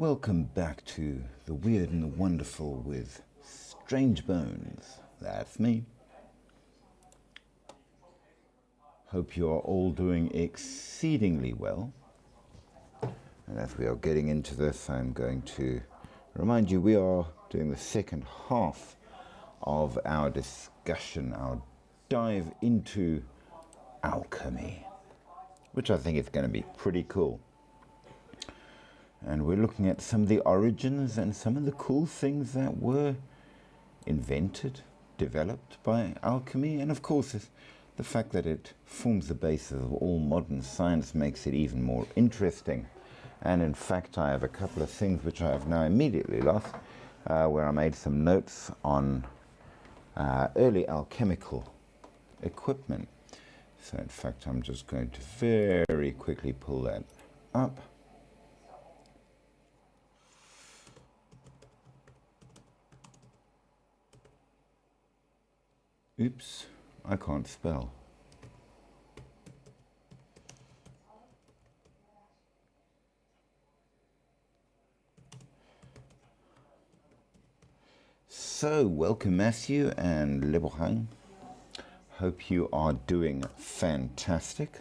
Welcome back to The Weird and the Wonderful with Strange Bones. That's me. Hope you are all doing exceedingly well. And as we are getting into this, I'm going to remind you we are doing the second half of our discussion, our dive into alchemy, which I think is going to be pretty cool. And we're looking at some of the origins and some of the cool things that were invented, developed by alchemy. And of course, the fact that it forms the basis of all modern science makes it even more interesting. And in fact, I have a couple of things which I have now immediately lost, where I made some notes on early alchemical equipment. So in fact, I'm just going to very quickly pull that up. Oops, I can't spell. So, welcome Matthew and Lebohang. Hope you are doing fantastic.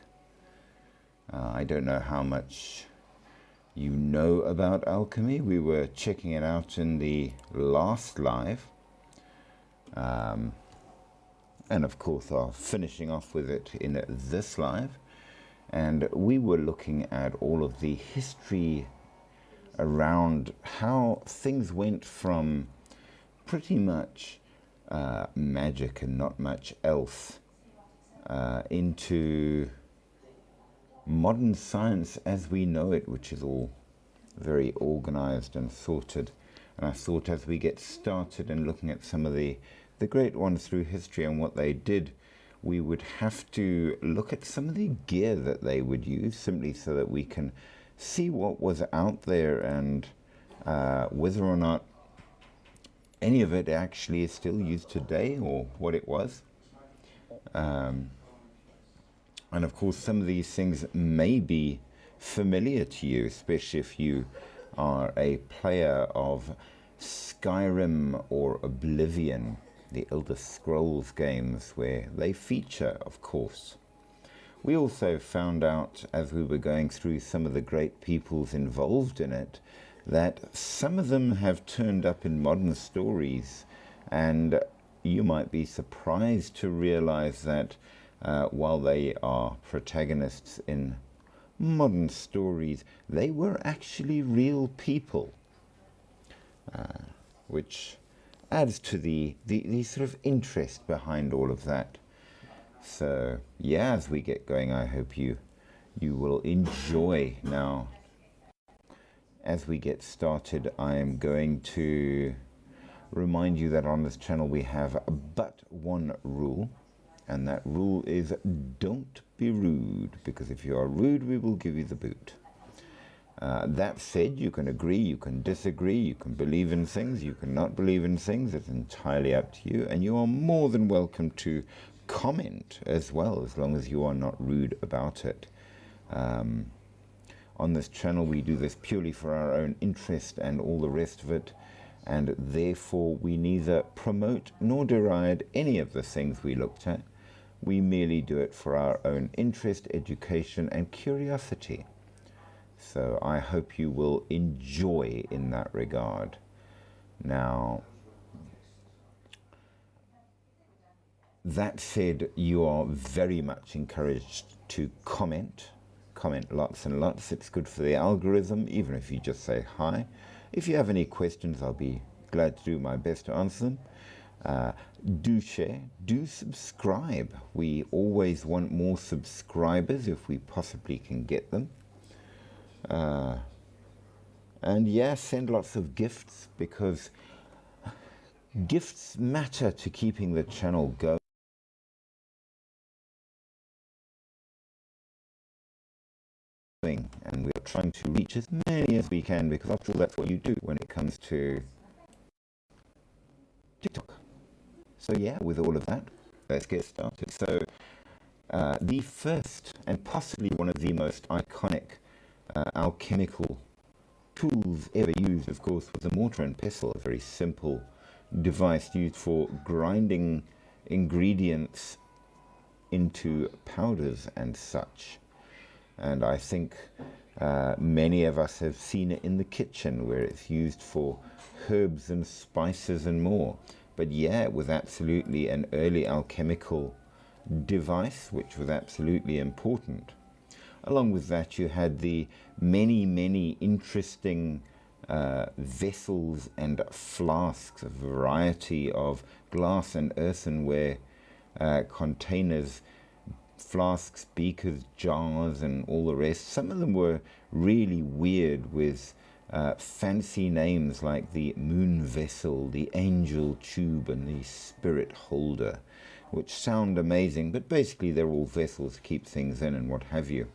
I don't know how much you know about alchemy. We were checking it out in the last live. And of course are finishing off with it in this live. And we were looking at all of the history around how things went from pretty much magic and not much else into modern science as we know it, which is all very organized and sorted. And I thought as we get started and looking at some of the great ones through history and what they did, we would have to look at some of the gear that they would use, simply so that we can see what was out there and whether or not any of it actually is still used today or what it was. And of course, some of these things may be familiar to you, especially if you are a player of Skyrim or Oblivion, the Elder Scrolls games, where they feature, of course. We also found out, as we were going through some of the great peoples involved in it, that some of them have turned up in modern stories, and you might be surprised to realize that while they are protagonists in modern stories, they were actually real people, which adds to the sort of interest behind all of that. So yeah, as we get going, I hope you will enjoy. Now, as we get started, I am going to remind you that on this channel we have but one rule, and that rule is don't be rude, because if you are rude, we will give you the boot. That said, you can agree, you can disagree, you can believe in things, you can not believe in things. It's entirely up to you, and you are more than welcome to comment as well, as long as you are not rude about it. On this channel, we do this purely for our own interest and all the rest of it, and therefore we neither promote nor deride any of the things we looked at. We merely do it for our own interest, education, and curiosity. So I hope you will enjoy in that regard. Now, that said, you are very much encouraged to comment lots and lots. It's good for the algorithm, even if you just say hi. If you have any questions, I'll be glad to do my best to answer them. Do share, do subscribe. We always want more subscribers if we possibly can get them. And yeah, send lots of gifts, because gifts matter to keeping the channel going. And we are trying to reach as many as we can, because after all, that's what you do when it comes to TikTok. So yeah, with all of that, let's get started. So the first and possibly one of the most iconic alchemical tools ever used, of course, was a mortar and pestle, a very simple device used for grinding ingredients into powders and such. And I think many of us have seen it in the kitchen where it's used for herbs and spices and more. But yeah, it was absolutely an early alchemical device, which was absolutely important. Along with that, you had the many interesting vessels and flasks, a variety of glass and earthenware containers, flasks, beakers, jars, and all the rest. Some of them were really weird with fancy names like the moon vessel, the angel tube, and the spirit holder, which sound amazing, but basically they're all vessels to keep things in and what have you.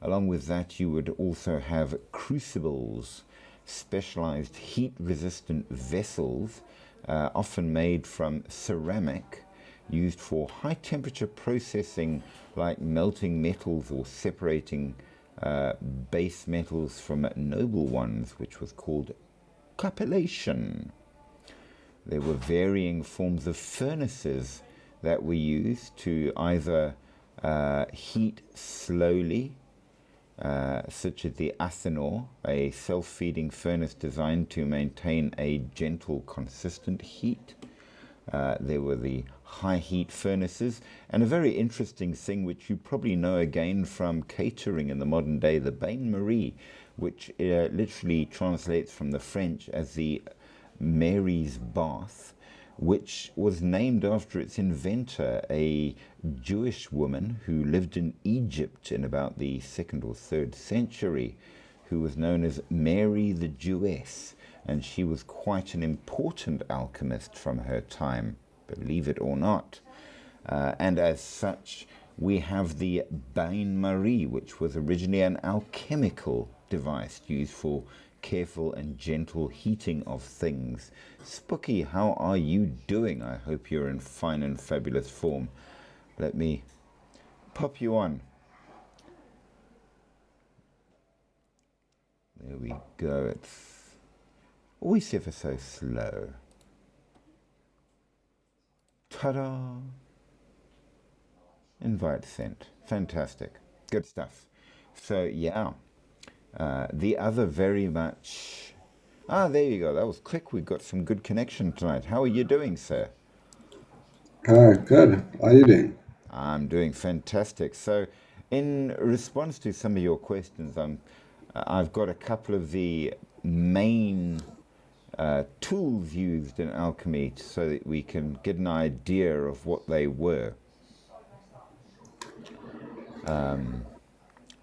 Along with that, you would also have crucibles, specialized heat-resistant vessels, often made from ceramic, used for high-temperature processing like melting metals or separating base metals from noble ones, which was called capillation. There were varying forms of furnaces that were used to either heat slowly, such as the Athanor, a self-feeding furnace designed to maintain a gentle, consistent heat. There were the high heat furnaces, and a very interesting thing which you probably know again from catering in the modern day, the bain-marie, which literally translates from the French as the Mary's bath, which was named after its inventor, a Jewish woman who lived in Egypt in about the 2nd or 3rd century, who was known as Mary the Jewess, and she was quite an important alchemist from her time, believe it or not. And as such, we have the bain-marie, which was originally an alchemical device used for careful and gentle heating of things. Spooky, how are you doing? I hope you're in fine and fabulous form. Let me pop you on. There we go. It's always ever so slow. Ta-da! Invite sent. Fantastic. Good stuff. So, yeah. The other very much... there you go. That was quick. We got some good connection tonight. How are you doing, sir? Good. How are you doing? I'm doing fantastic. So, in response to some of your questions, I've got a couple of the main tools used in alchemy so that we can get an idea of what they were.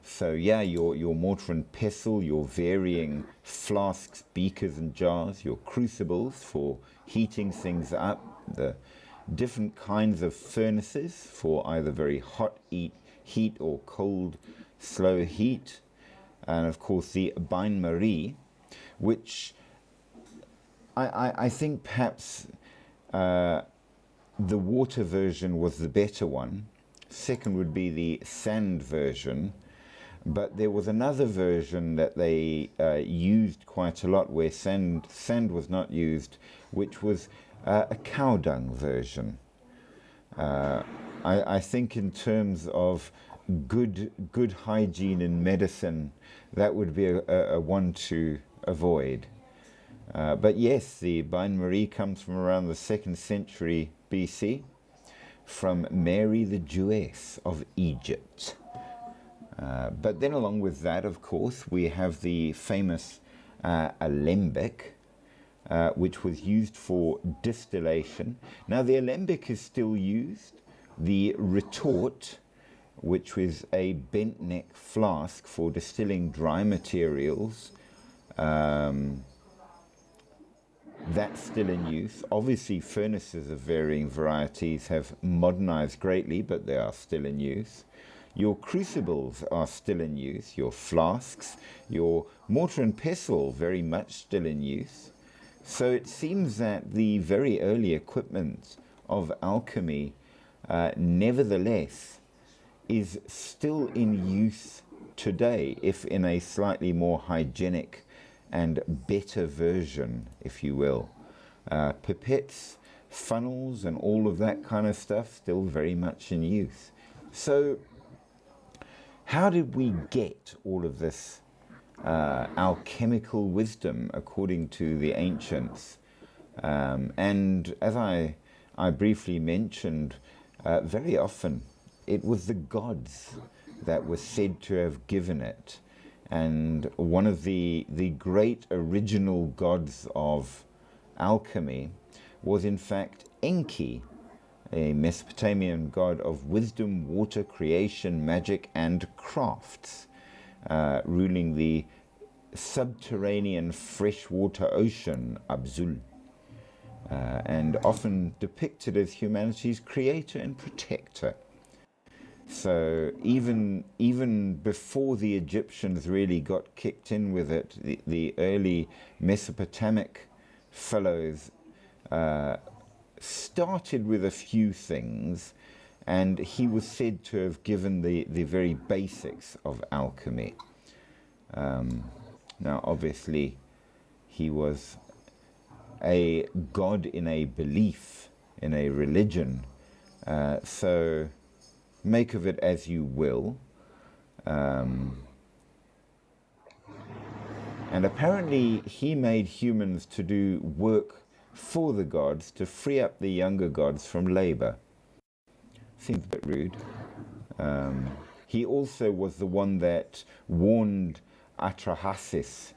So yeah, your mortar and pestle, your varying flasks, beakers and jars, your crucibles for heating things up, the different kinds of furnaces for either very hot heat or cold, slow heat, and of course the bain-marie, which I think perhaps the water version was the better one. Second would be the sand version. But there was another version that they used quite a lot where sand was not used, which was a cow dung version. I think in terms of good hygiene in medicine, that would be a one to avoid. But yes, the bain-marie comes from around the 2nd century BC, from Mary the Jewess of Egypt. But then along with that, of course, we have the famous alembic, which was used for distillation. Now, the alembic is still used. The retort, which was a bent neck flask for distilling dry materials, that's still in use. Obviously, furnaces of varying varieties have modernized greatly, but they are still in use. Your crucibles are still in use, your flasks, your mortar and pestle very much still in use. So it seems that the very early equipment of alchemy, nevertheless, is still in use today, if in a slightly more hygienic and better version, if you will. Pipettes, funnels, and all of that kind of stuff still very much in use. So how did we get all of this alchemical wisdom according to the ancients? And as I briefly mentioned, very often it was the gods that were said to have given it. And one of the great original gods of alchemy was in fact Enki, a Mesopotamian god of wisdom, water, creation, magic, and crafts, ruling the subterranean freshwater ocean, Abzul, and often depicted as humanity's creator and protector. So even before the Egyptians really got kicked in with it, the early Mesopotamic fellows started with a few things, and he was said to have given the very basics of alchemy. Now, obviously, he was a god in a belief, in a religion, so make of it as you will. And apparently he made humans to do work for the gods to free up the younger gods from labor. Seems a bit rude. He also was the one that warned Atrahasis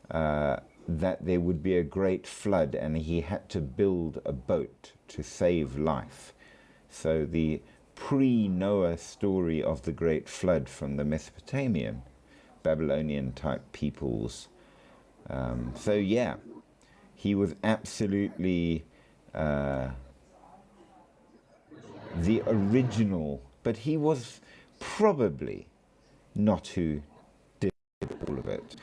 that there would be a great flood and he had to build a boat to save life. So the pre-Noah story of the great flood from the Mesopotamian, Babylonian type peoples. So yeah, he was absolutely the original, but he was probably not who did all of it.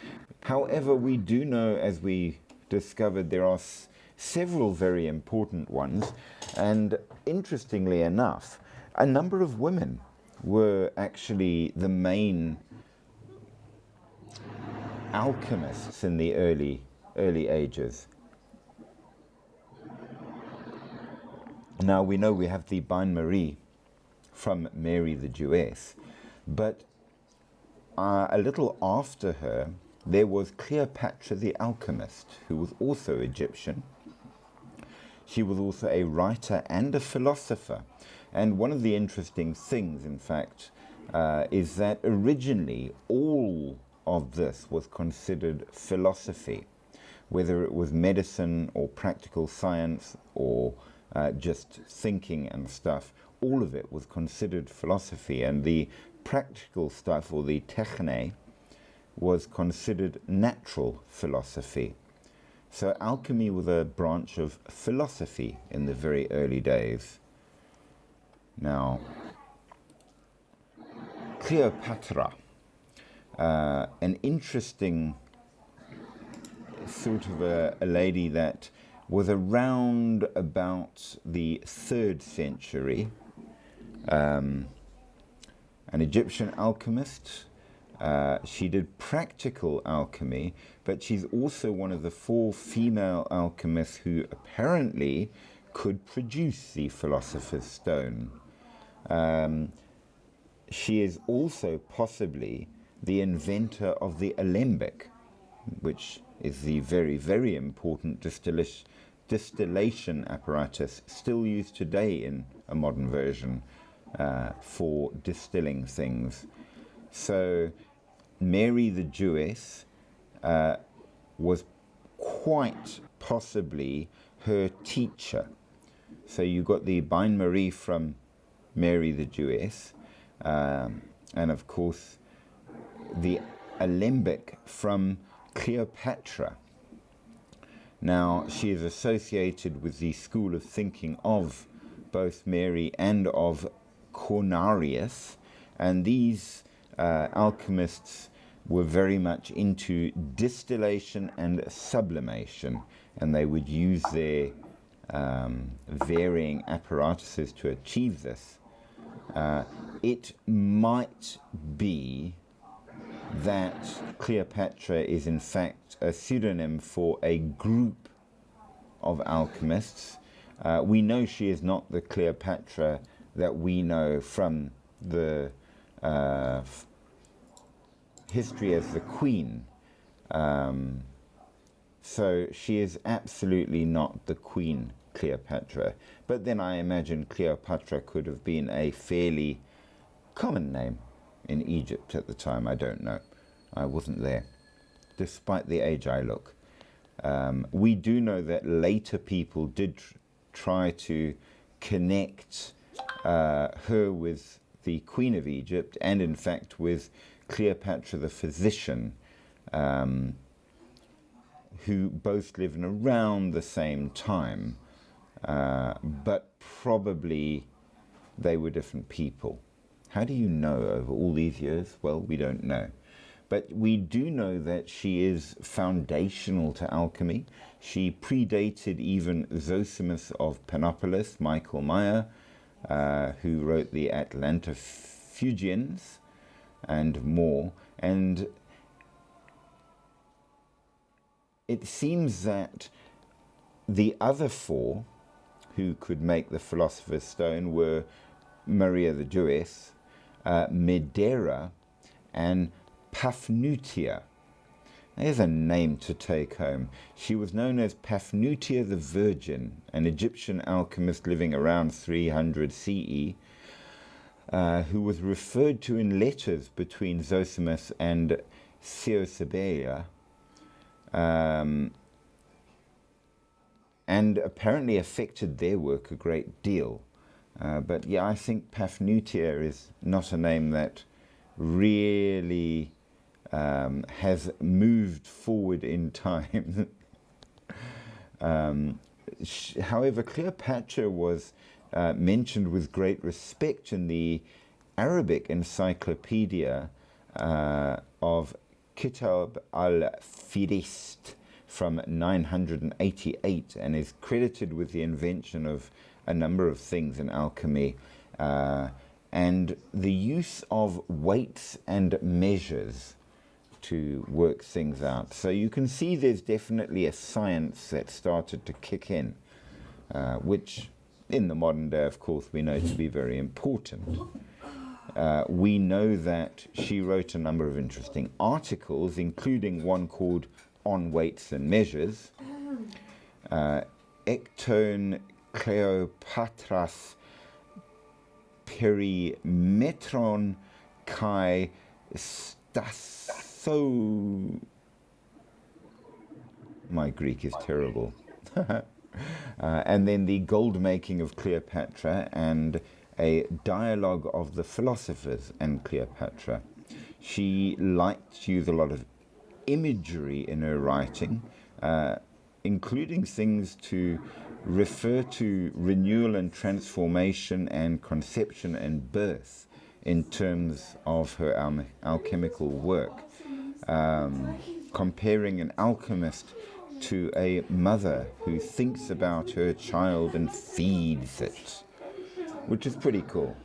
However, we do know, as we discovered, there are several very important ones, and interestingly enough, a number of women were actually the main alchemists in the early ages. Now we know we have the Bain Marie from Mary the Jewess, but a little after her there was Cleopatra the alchemist, who was also Egyptian. She was also a writer and a philosopher. And one of the interesting things, in fact, is that originally all of this was considered philosophy, whether it was medicine or practical science or just thinking and stuff. All of it was considered philosophy, and the practical stuff, or the techne, was considered natural philosophy. So alchemy was a branch of philosophy in the very early days. Now, Cleopatra, an interesting sort of a lady that was around about the 3rd century, an Egyptian alchemist. She did practical alchemy, but she's also one of the 4 female alchemists who apparently could produce the Philosopher's Stone. She is also possibly the inventor of the alembic, which is the very, very important distillation apparatus still used today in a modern version for distilling things. So Mary the Jewess was quite possibly her teacher. So you got the Bain Marie from Mary the Jewess, and of course the alembic from Cleopatra. Now, she is associated with the school of thinking of both Mary and of Cornarius, and these alchemists were very much into distillation and sublimation, and they would use their varying apparatuses to achieve this. It might be that Cleopatra is in fact a pseudonym for a group of alchemists. We know she is not the Cleopatra that we know from the history as the queen. So she is absolutely not the Queen Cleopatra. But then I imagine Cleopatra could have been a fairly common name in Egypt at the time. I don't know. I wasn't there, despite the age I look. We do know that later people did try to connect her with the Queen of Egypt, and in fact with Cleopatra the physician, who both lived in around the same time, but probably they were different people. How do you know over all these years? Well, we don't know. But we do know that she is foundational to alchemy. She predated even Zosimus of Panopolis, Michael Meyer, who wrote the Atlantofugians and more. And it seems that the other four who could make the Philosopher's Stone were Maria the Jewess, Medera, and Paphnutius. There's a name to take home. She was known as Paphnutius the Virgin, an Egyptian alchemist living around 300 CE, who was referred to in letters between Zosimus and Theosebia, and apparently affected their work a great deal. But yeah, I think Paphnutius is not a name that really has moved forward in time. However, Cleopatra was mentioned with great respect in the Arabic encyclopedia of Kitab al-Firist from 988, and is credited with the invention of a number of things in alchemy, and the use of weights and measures to work things out. So you can see there's definitely a science that started to kick in, which in the modern day, of course, we know to be very important. We know that she wrote a number of interesting articles, including one called On Weights and Measures, Ecton Cleopatras Perimetron Kai Stasso. My Greek is terrible. And then the gold making of Cleopatra, and a dialogue of the philosophers and Cleopatra. She liked to use a lot of imagery in her writing, including things to refer to renewal and transformation and conception and birth in terms of her alchemical work, comparing an alchemist to a mother who thinks about her child and feeds it, which is pretty cool.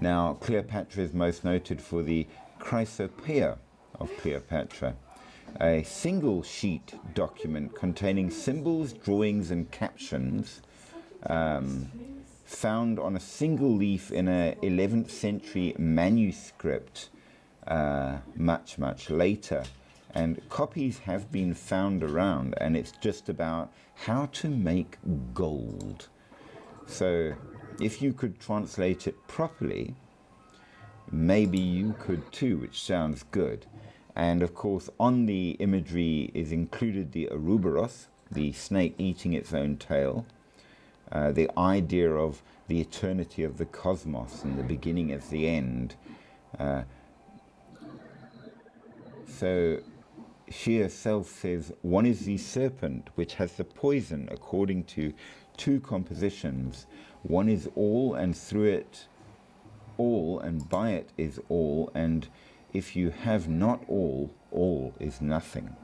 Now, Cleopatra is most noted for the Chrysopoeia of Cleopatra, a single sheet document containing symbols, drawings, and captions, found on a single leaf in a 11th century manuscript much, much later. And copies have been found around, and it's just about how to make gold. So if you could translate it properly, maybe you could too, which sounds good. And of course, on the imagery is included the Ouroboros, the snake eating its own tail, the idea of the eternity of the cosmos and the beginning as the end. So she herself says, one is the serpent, which has the poison according to two compositions. One is all, and through it all, and by it is all, and if you have not all, all is nothing.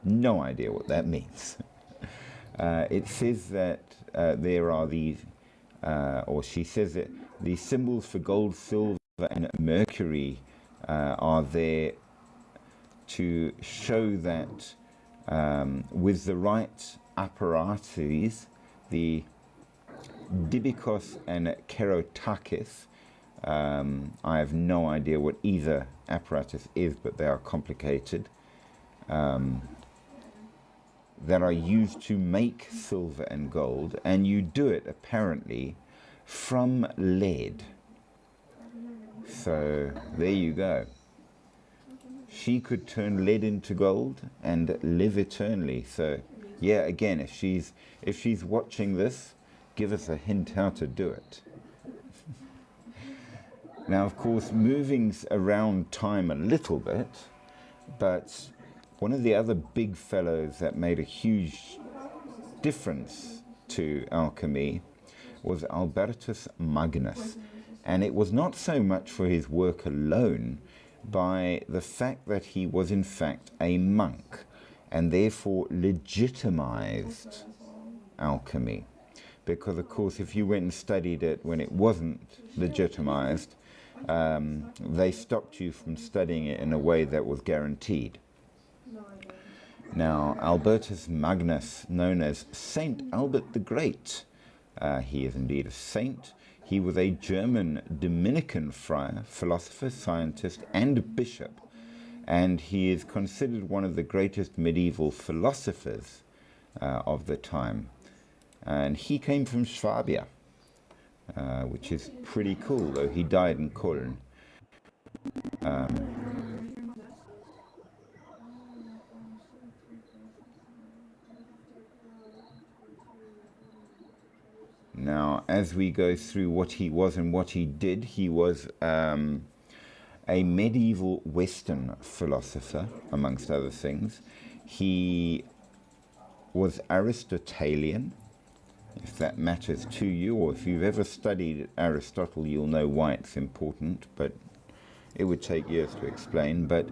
No idea what that means. It says that there are these, or she says that the symbols for gold, silver, and mercury are there to show that with the right apparatus, the dibikos and kerotakis, I have no idea what either apparatus is, but they are complicated, that are used to make silver and gold, and you do it apparently from lead. So there you go. She could turn lead into gold and live eternally. So yeah, again, if she's watching this, give us a hint how to do it. Now, of course, moving around time a little bit, but one of the other big fellows that made a huge difference to alchemy was Albertus Magnus. And it was not so much for his work alone, by the fact that he was in fact a monk, and therefore legitimized alchemy. Because, of course, if you went and studied it when it wasn't legitimized, they stopped you from studying it in a way that was guaranteed. Now, Albertus Magnus, known as Saint Albert the Great, he is indeed a saint. He was a German Dominican friar, philosopher, scientist, and bishop, and he is considered one of the greatest medieval philosophers of the time. And he came from Swabia, which is pretty cool, though he died in Köln. Now, as we go through what he was and what he did, he was a medieval Western philosopher, amongst other things. He was Aristotelian, if that matters to you, or if you've ever studied Aristotle, you'll know why it's important, but it would take years to explain. But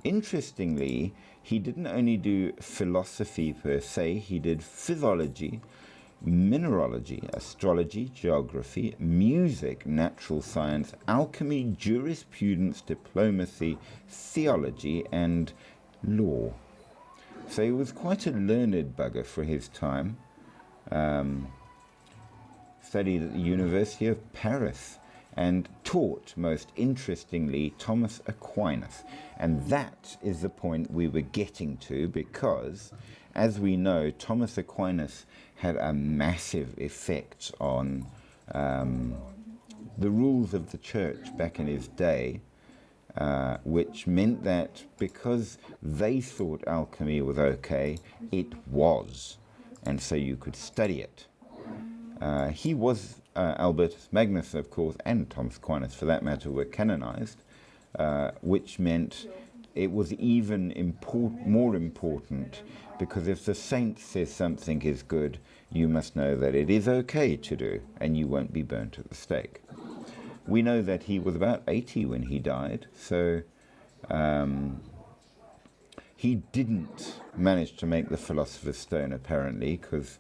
interestingly, he didn't only do philosophy per se, he did physology, mineralogy, astrology, geography, music, natural science, alchemy, jurisprudence, diplomacy, theology, and law. So he was quite a learned bugger for his time. Studied at the University of Paris and taught, most interestingly, Thomas Aquinas. And that is the point we were getting to, because, as we know, Thomas Aquinas had a massive effect on the rules of the church back in his day, which meant that because they thought alchemy was okay, it was, and so you could study it. He was, Albertus Magnus, of course, and Thomas Aquinas, for that matter, were canonized, which meant it was even more important, because if the saint says something is good, you must know that it is okay to do, and you won't be burnt at the stake. We know that he was about 80 when he died, so he didn't manage to make the Philosopher's Stone, apparently, because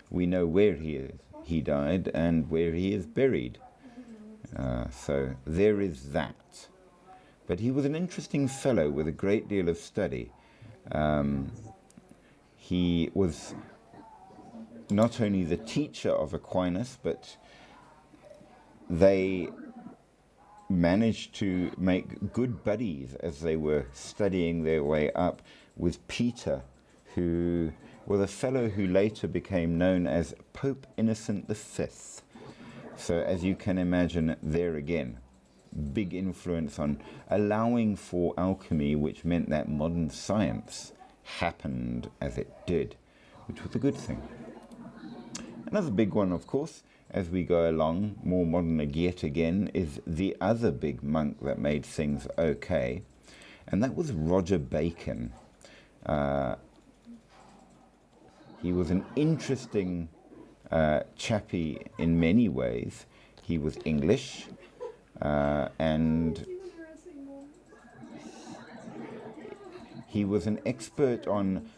we know where he died and where he is buried. So there is that. But he was an interesting fellow with a great deal of study. He was not only the teacher of Aquinas, but they managed to make good buddies as they were studying their way up with Peter, who was a fellow who later became known as Pope Innocent V. So as you can imagine, there again, big influence on allowing for alchemy, which meant that modern science happened as it did, which was a good thing. Another big one, of course, as we go along, more modern yet again, is the other big monk that made things okay, and that was Roger Bacon. He was an interesting chappie in many ways. He was English, and he was an expert on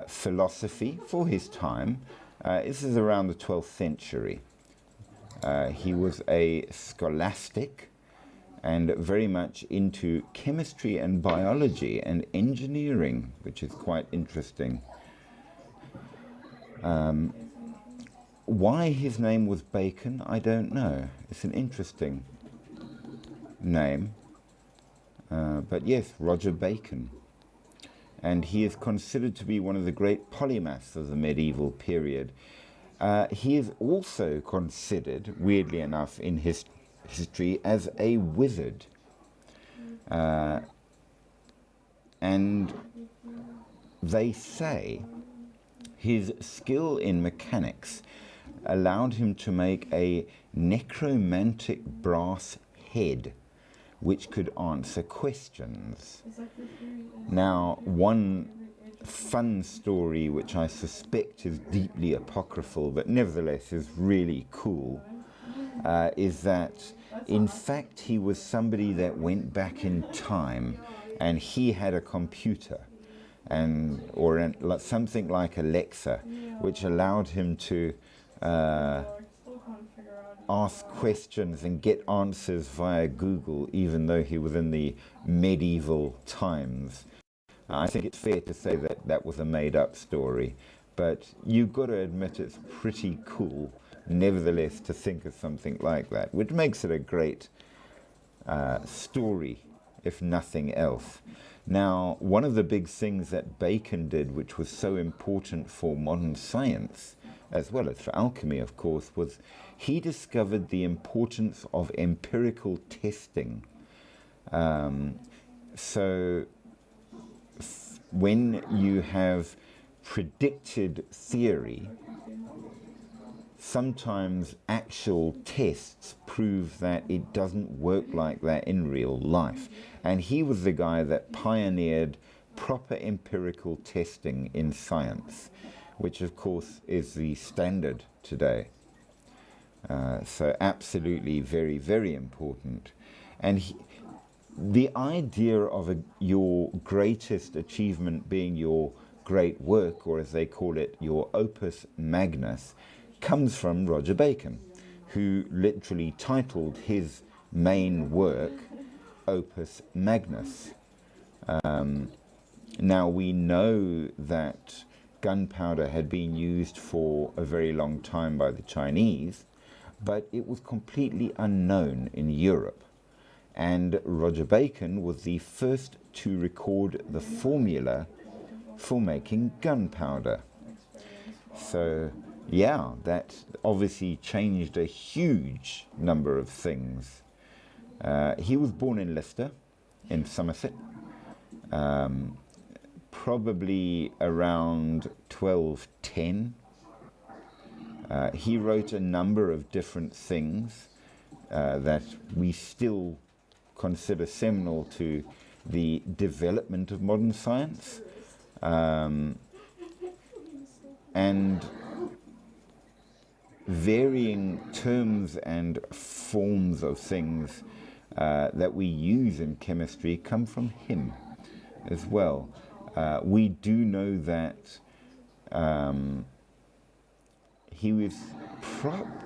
philosophy for his time. This is around the 12th century. He was a scholastic, and very much into chemistry and biology and engineering, which is quite interesting. Why his name was Bacon, I don't know. It's an interesting name. But yes, Roger Bacon. And he is considered to be one of the great polymaths of the medieval period. He is also considered, weirdly enough, in history as a wizard. And they say his skill in mechanics allowed him to make a necromantic brass head which could answer questions. Now, one fun story, which I suspect is deeply apocryphal, but nevertheless is really cool, is that, in fact, he was somebody that went back in time, and he had a computer, or something like Alexa, which allowed him to ask questions and get answers via Google, even though he was in the medieval times. I think it's fair to say that that was a made-up story, but you've got to admit it's pretty cool, nevertheless, to think of something like that, which makes it a great story, if nothing else. Now, one of the big things that Bacon did, which was so important for modern science, as well as for alchemy, of course, was he discovered the importance of empirical testing. So when you have predicted theory, sometimes actual tests prove that it doesn't work like that in real life. And he was the guy that pioneered proper empirical testing in science, which of course is the standard today. So absolutely very, very important. And the idea of your greatest achievement being your great work, or as they call it, your opus magnus, comes from Roger Bacon, who literally titled his main work Opus Magnus. Now we know that gunpowder had been used for a very long time by the Chinese, but it was completely unknown in Europe. And Roger Bacon was the first to record the formula for making gunpowder. So yeah, that obviously changed a huge number of things. He was born in Leicester, in Somerset, probably around 1210. He wrote a number of different things that we still consider seminal to the development of modern science. And varying terms and forms of things that we use in chemistry come from him as well. We do know that he was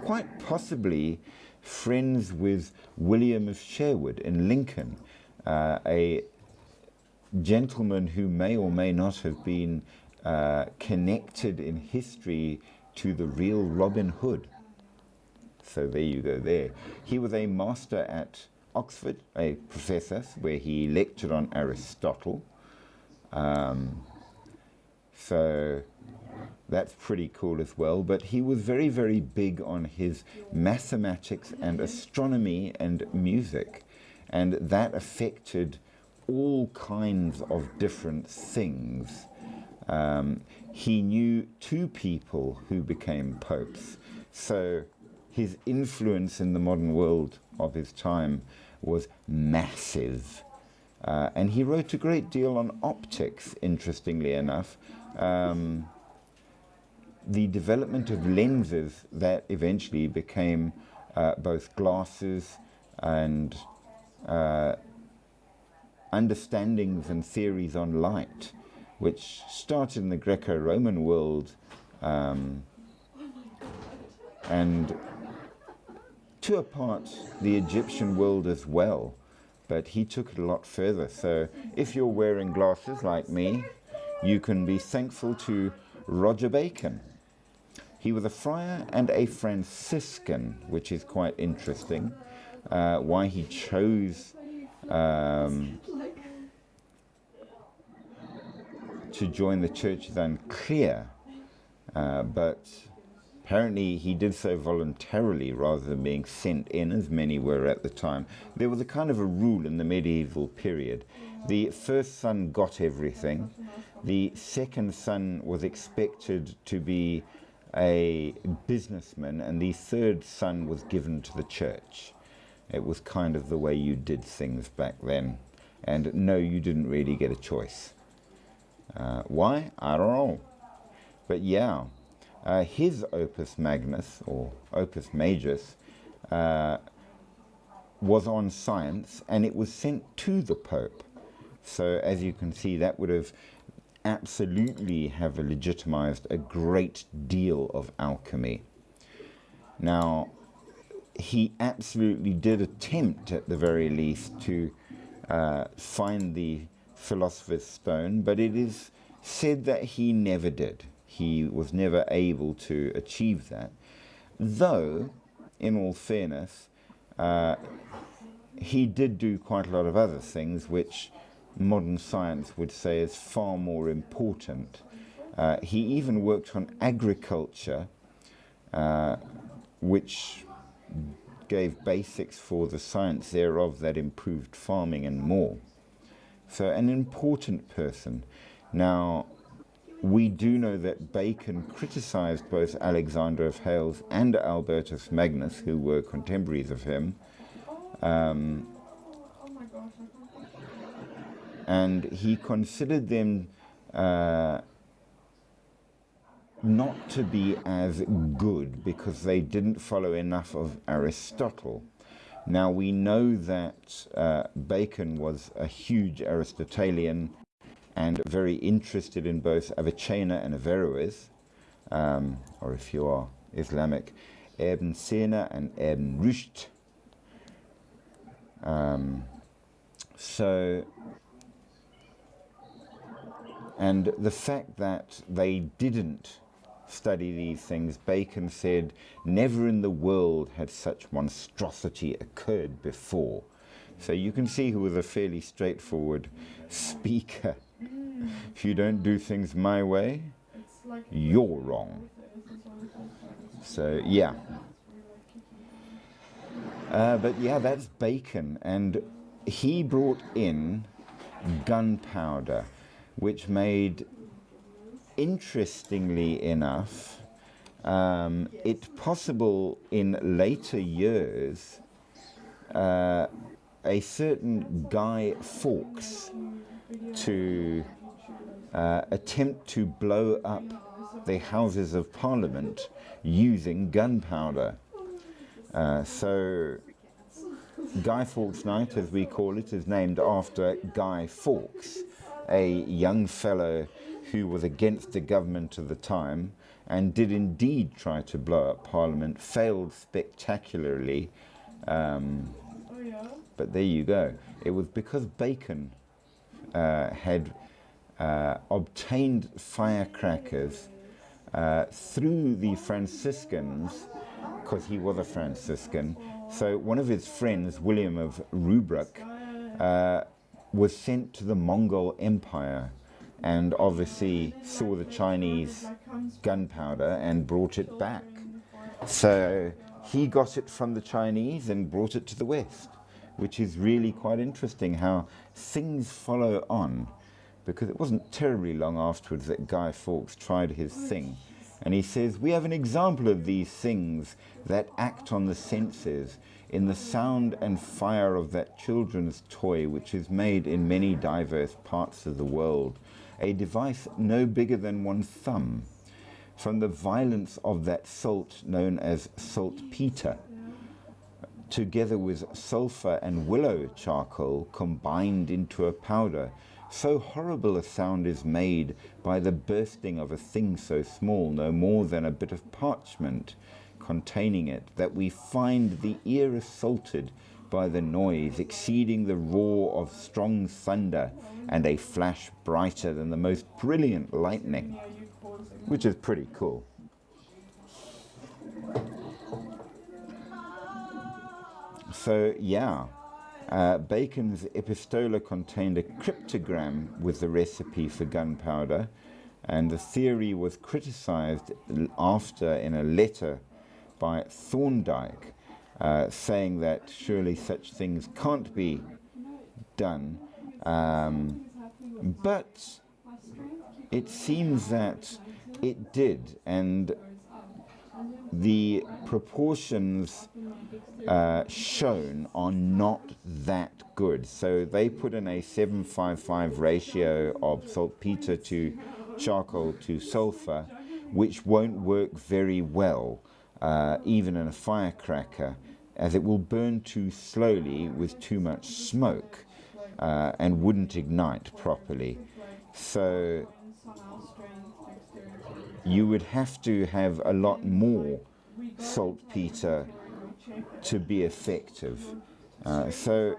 quite possibly friends with William of Sherwood in Lincoln, a gentleman who may or may not have been connected in history to the real Robin Hood. So there you go there. He was a master at Oxford, a professor, where he lectured on Aristotle. So that's pretty cool as well. But he was very, very big on his mathematics and astronomy and music. And that affected all kinds of different things. He knew two people who became popes. So his influence in the modern world of his time was massive. And he wrote a great deal on optics, interestingly enough. The development of lenses that eventually became both glasses and understandings and theories on light, which started in the Greco-Roman world and to a part the Egyptian world as well. But he took it a lot further. So if you're wearing glasses like me, you can be thankful to Roger Bacon. He was a friar and a Franciscan, which is quite interesting. Why he chose to join the church is unclear, but apparently he did so voluntarily rather than being sent in, as many were at the time. There was a kind of a rule in the medieval period. The first son got everything. The second son was expected to be a businessman, and the third son was given to the church. It was kind of the way you did things back then. And no, you didn't really get a choice. Why? I don't know. But yeah, his Opus Magnus, or Opus Majus, was on science, and it was sent to the Pope. So as you can see, that would have absolutely have legitimized a great deal of alchemy. Now, he absolutely did attempt, at the very least, to find the Philosopher's Stone, but it is said that he never did. He was never able to achieve that. Though, in all fairness, he did do quite a lot of other things which modern science would say is far more important. He even worked on agriculture, which gave basics for the science thereof that improved farming and more. So an important person. Now, we do know that Bacon criticized both Alexander of Hales and Albertus Magnus, who were contemporaries of him, and he considered them not to be as good because they didn't follow enough of Aristotle. Now, we know that Bacon was a huge Aristotelian and very interested in both Avicenna and Averroes, or if you are Islamic, Ibn Sina and Ibn Rushd. And the fact that they didn't study these things, Bacon said, never in the world had such monstrosity occurred before. So you can see he was a fairly straightforward speaker. If you don't do things my way, you're wrong. So, yeah. But yeah, that's Bacon. And he brought in gunpowder, which made, interestingly enough, it possible in later years, a certain Guy Fawkes to attempt to blow up the Houses of Parliament using gunpowder. So Guy Fawkes Night, as we call it, is named after Guy Fawkes, a young fellow who was against the government of the time and did indeed try to blow up Parliament, failed spectacularly, but there you go. It was because Bacon had obtained firecrackers through the Franciscans, because he was a Franciscan. So one of his friends, William of Rubruck, was sent to the Mongol Empire and obviously saw the Chinese gunpowder and brought it back. So he got it from the Chinese and brought it to the West, which is really quite interesting how things follow on, because it wasn't terribly long afterwards that Guy Fawkes tried his thing. And he says, we have an example of these things that act on the senses in the sound and fire of that children's toy which is made in many diverse parts of the world, a device no bigger than one's thumb, from the violence of that salt known as saltpeter, together with sulphur and willow charcoal combined into a powder. So horrible a sound is made by the bursting of a thing so small, no more than a bit of parchment containing it, that we find the ear assaulted by the noise, exceeding the roar of strong thunder, and a flash brighter than the most brilliant lightning, which is pretty cool. So, yeah, Bacon's epistola contained a cryptogram with the recipe for gunpowder, and the theory was criticized after in a letter by Thorndike, saying that surely such things can't be done. But it seems that it did, and the proportions shown are not that good. So they put in a 7:5:5 ratio of saltpeter to charcoal to sulfur, which won't work very well, even in a firecracker, as it will burn too slowly with too much smoke and wouldn't ignite properly. So you would have to have a lot more saltpeter to be effective. So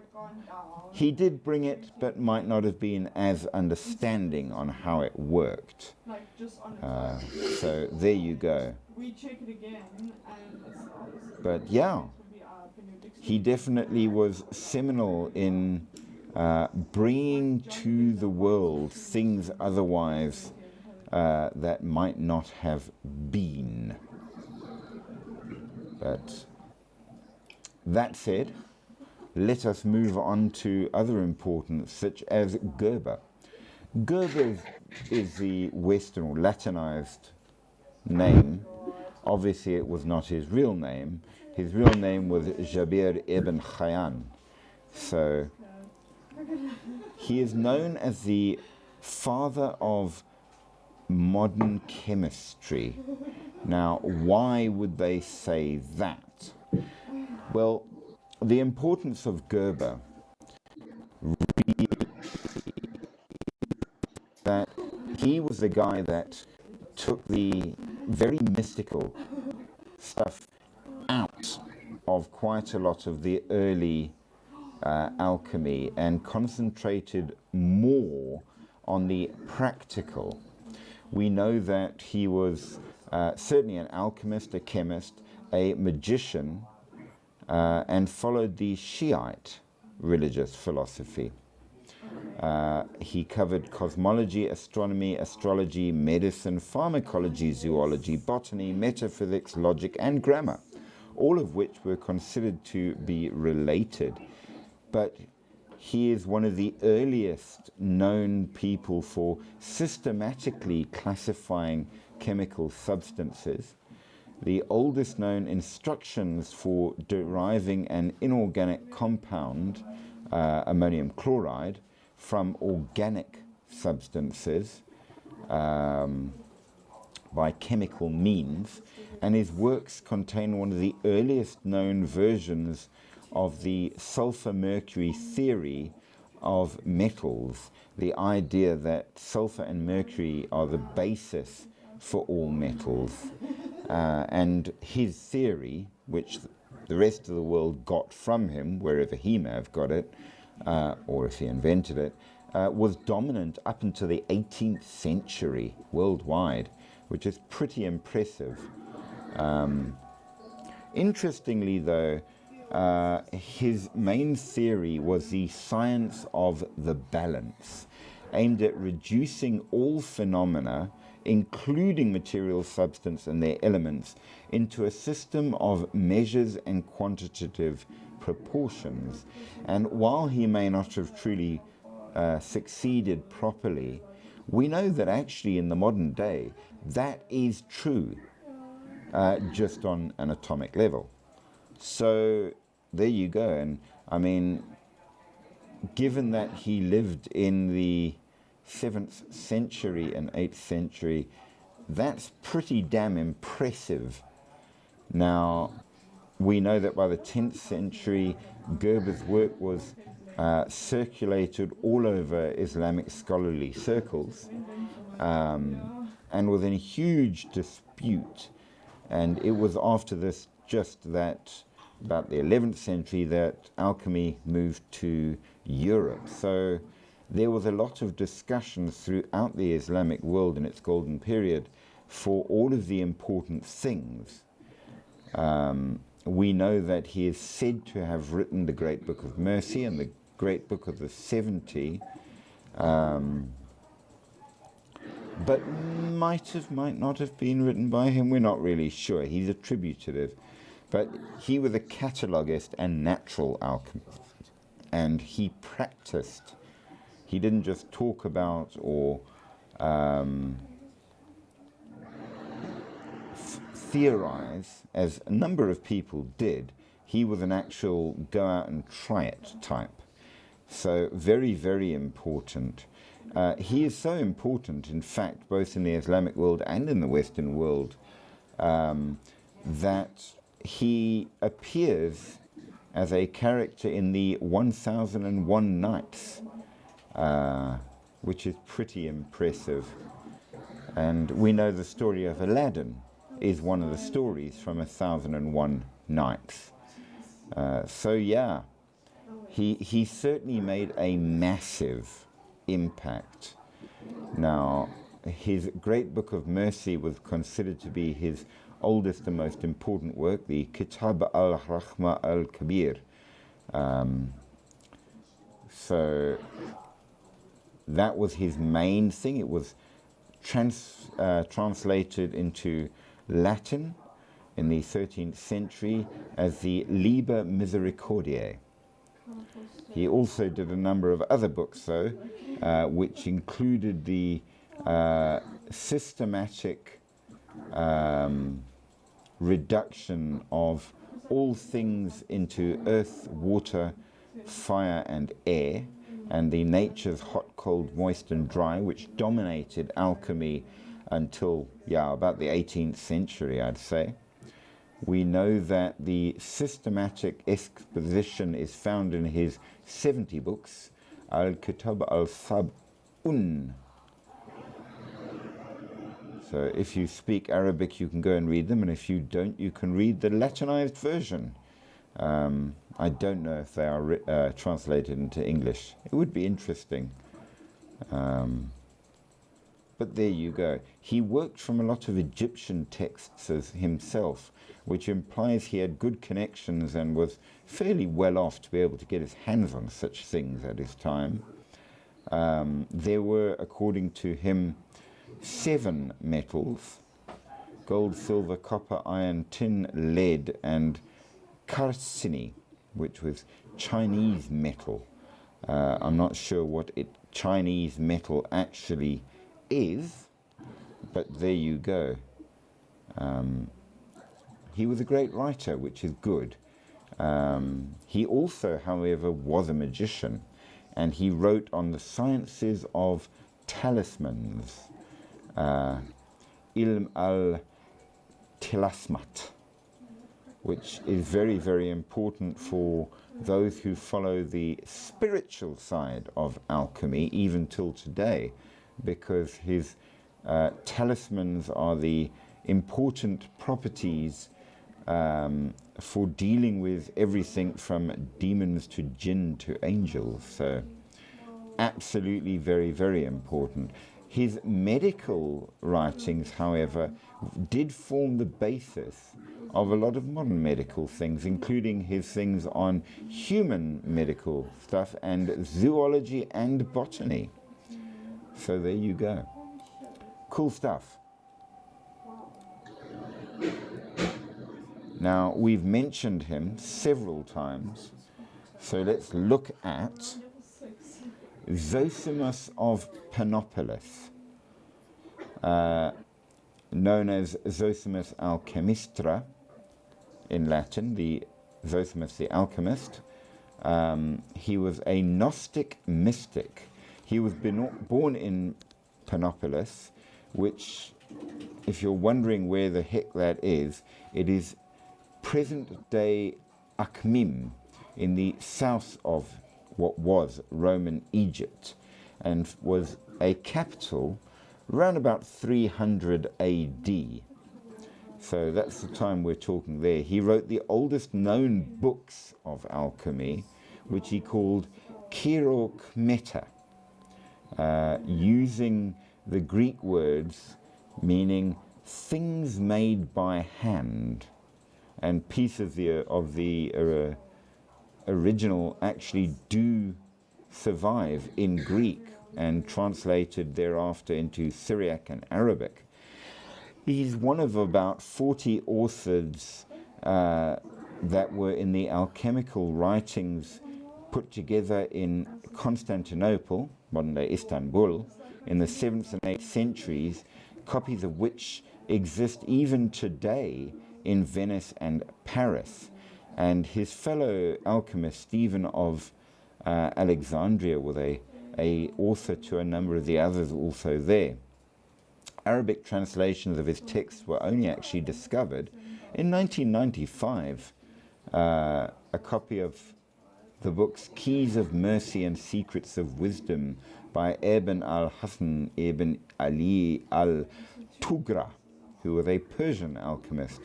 he did bring it, but might not have been as understanding on how it worked. So there you go. But yeah, he definitely was seminal in bringing to the world things otherwise that might not have been. But that said, let us move on to other importance, such as Gerber. Gerber is the Western or Latinized name. Obviously, it was not his real name. His real name was Jabir ibn Khayyan. So he is known as the father of modern chemistry. Now, why would they say that? Well, the importance of Gerber really, that he was the guy that took the very mystical stuff out of quite a lot of the early alchemy and concentrated more on the practical. We know that he was certainly an alchemist, a chemist, a magician, and followed the Shiite religious philosophy. He covered cosmology, astronomy, astrology, medicine, pharmacology, zoology, botany, metaphysics, logic, and grammar, all of which were considered to be related. But he is one of the earliest known people for systematically classifying chemical substances. The oldest known instructions for deriving an inorganic compound, ammonium chloride, from organic substances by chemical means, and his works contain one of the earliest known versions of the sulfur-mercury theory of metals, the idea that sulfur and mercury are the basis for all metals. And his theory, which the rest of the world got from him, wherever he may have got it, or if he invented it, was dominant up until the 18th century worldwide, which is pretty impressive. Interestingly, though, his main theory was the science of the balance, aimed at reducing all phenomena, including material substance and their elements, into a system of measures and quantitative proportions. And while he may not have truly succeeded properly, we know that actually in the modern day that is true, just on an atomic level. So there you go. And I mean, given that he lived in the 7th century and 8th century, that's pretty damn impressive. Now, we know that by the 10th century, Gerber's work was circulated all over Islamic scholarly circles and was in a huge dispute. And it was after this just that about the 11th century that alchemy moved to Europe. So there was a lot of discussions throughout the Islamic world in its golden period for all of the important things. We know that he is said to have written the Great Book of Mercy and the Great Book of the 70, but might not have been written by him. We're not really sure. He's attributive. But he was a catalogist and natural alchemist, and he practiced. He didn't just talk about or theorize, as a number of people did. He was an actual go out and try it type. So very, very important. He is so important, in fact, both in the Islamic world and in the Western world, that he appears as a character in the 1001 Nights, which is pretty impressive. And we know the story of Aladdin is one of the stories from 1001 Nights. So yeah, he certainly made a massive impact. Now, his Great Book of Mercy was considered to be his oldest and most important work, the Kitab al-Rahma al-Kabir. So that was his main thing. It was translated into Latin in the 13th century as the Liber Misericordiae. He also did a number of other books, though, which included the systematic reduction of all things into earth, water, fire, and air, and the natures hot, cold, moist, and dry, which dominated alchemy until, about the 18th century, I'd say. We know that the systematic exposition is found in his 70 books, Al-Kitab al-Sab'un. So if you speak Arabic, you can go and read them, and if you don't, you can read the Latinized version. I don't know if they are translated into English. It would be interesting. But there you go. He worked from a lot of Egyptian texts as himself, which implies he had good connections and was fairly well off to be able to get his hands on such things at his time. There were, according to him, 7 metals: gold, silver, copper, iron, tin, lead, and carcini, which was Chinese metal. I'm not sure what Chinese metal actually is, but there you go. He was a great writer, which is good. He also, however, was a magician, and he wrote on the sciences of talismans, Ilm al-Tilasmat, which is very, very important for those who follow the spiritual side of alchemy, even till today, because his talismans are the important properties for dealing with everything from demons to jinn to angels. So absolutely very, very important. His medical writings, however, did form the basis of a lot of modern medical things, including his things on human medical stuff and zoology and botany. So there you go. Cool stuff. Now, we've mentioned him several times, so let's look at Zosimus of Panopolis, known as Zosimus Alchemistra in Latin, the Zosimus the Alchemist. He was a Gnostic mystic. He was born in Panopolis, which, if you're wondering where the heck that is, it is present-day Akhmim in the south of what was Roman Egypt, and was a capital around about 300 AD. So that's the time we're talking there. He wrote the oldest known books of alchemy, which he called Chirokmeta, using the Greek words meaning things made by hand, and pieces of the original actually do survive in Greek and translated thereafter into Syriac and Arabic. He's one of about 40 authors that were in the alchemical writings put together in Constantinople, modern-day Istanbul, in the 7th and 8th centuries, copies of which exist even today in Venice and Paris. And his fellow alchemist, Stephen of Alexandria, was a author to a number of the others also there. Arabic translations of his texts were only actually discovered in 1995. A copy of the books Keys of Mercy and Secrets of Wisdom by Ibn al-Hasan ibn Ali al-Tugra, who was a Persian alchemist.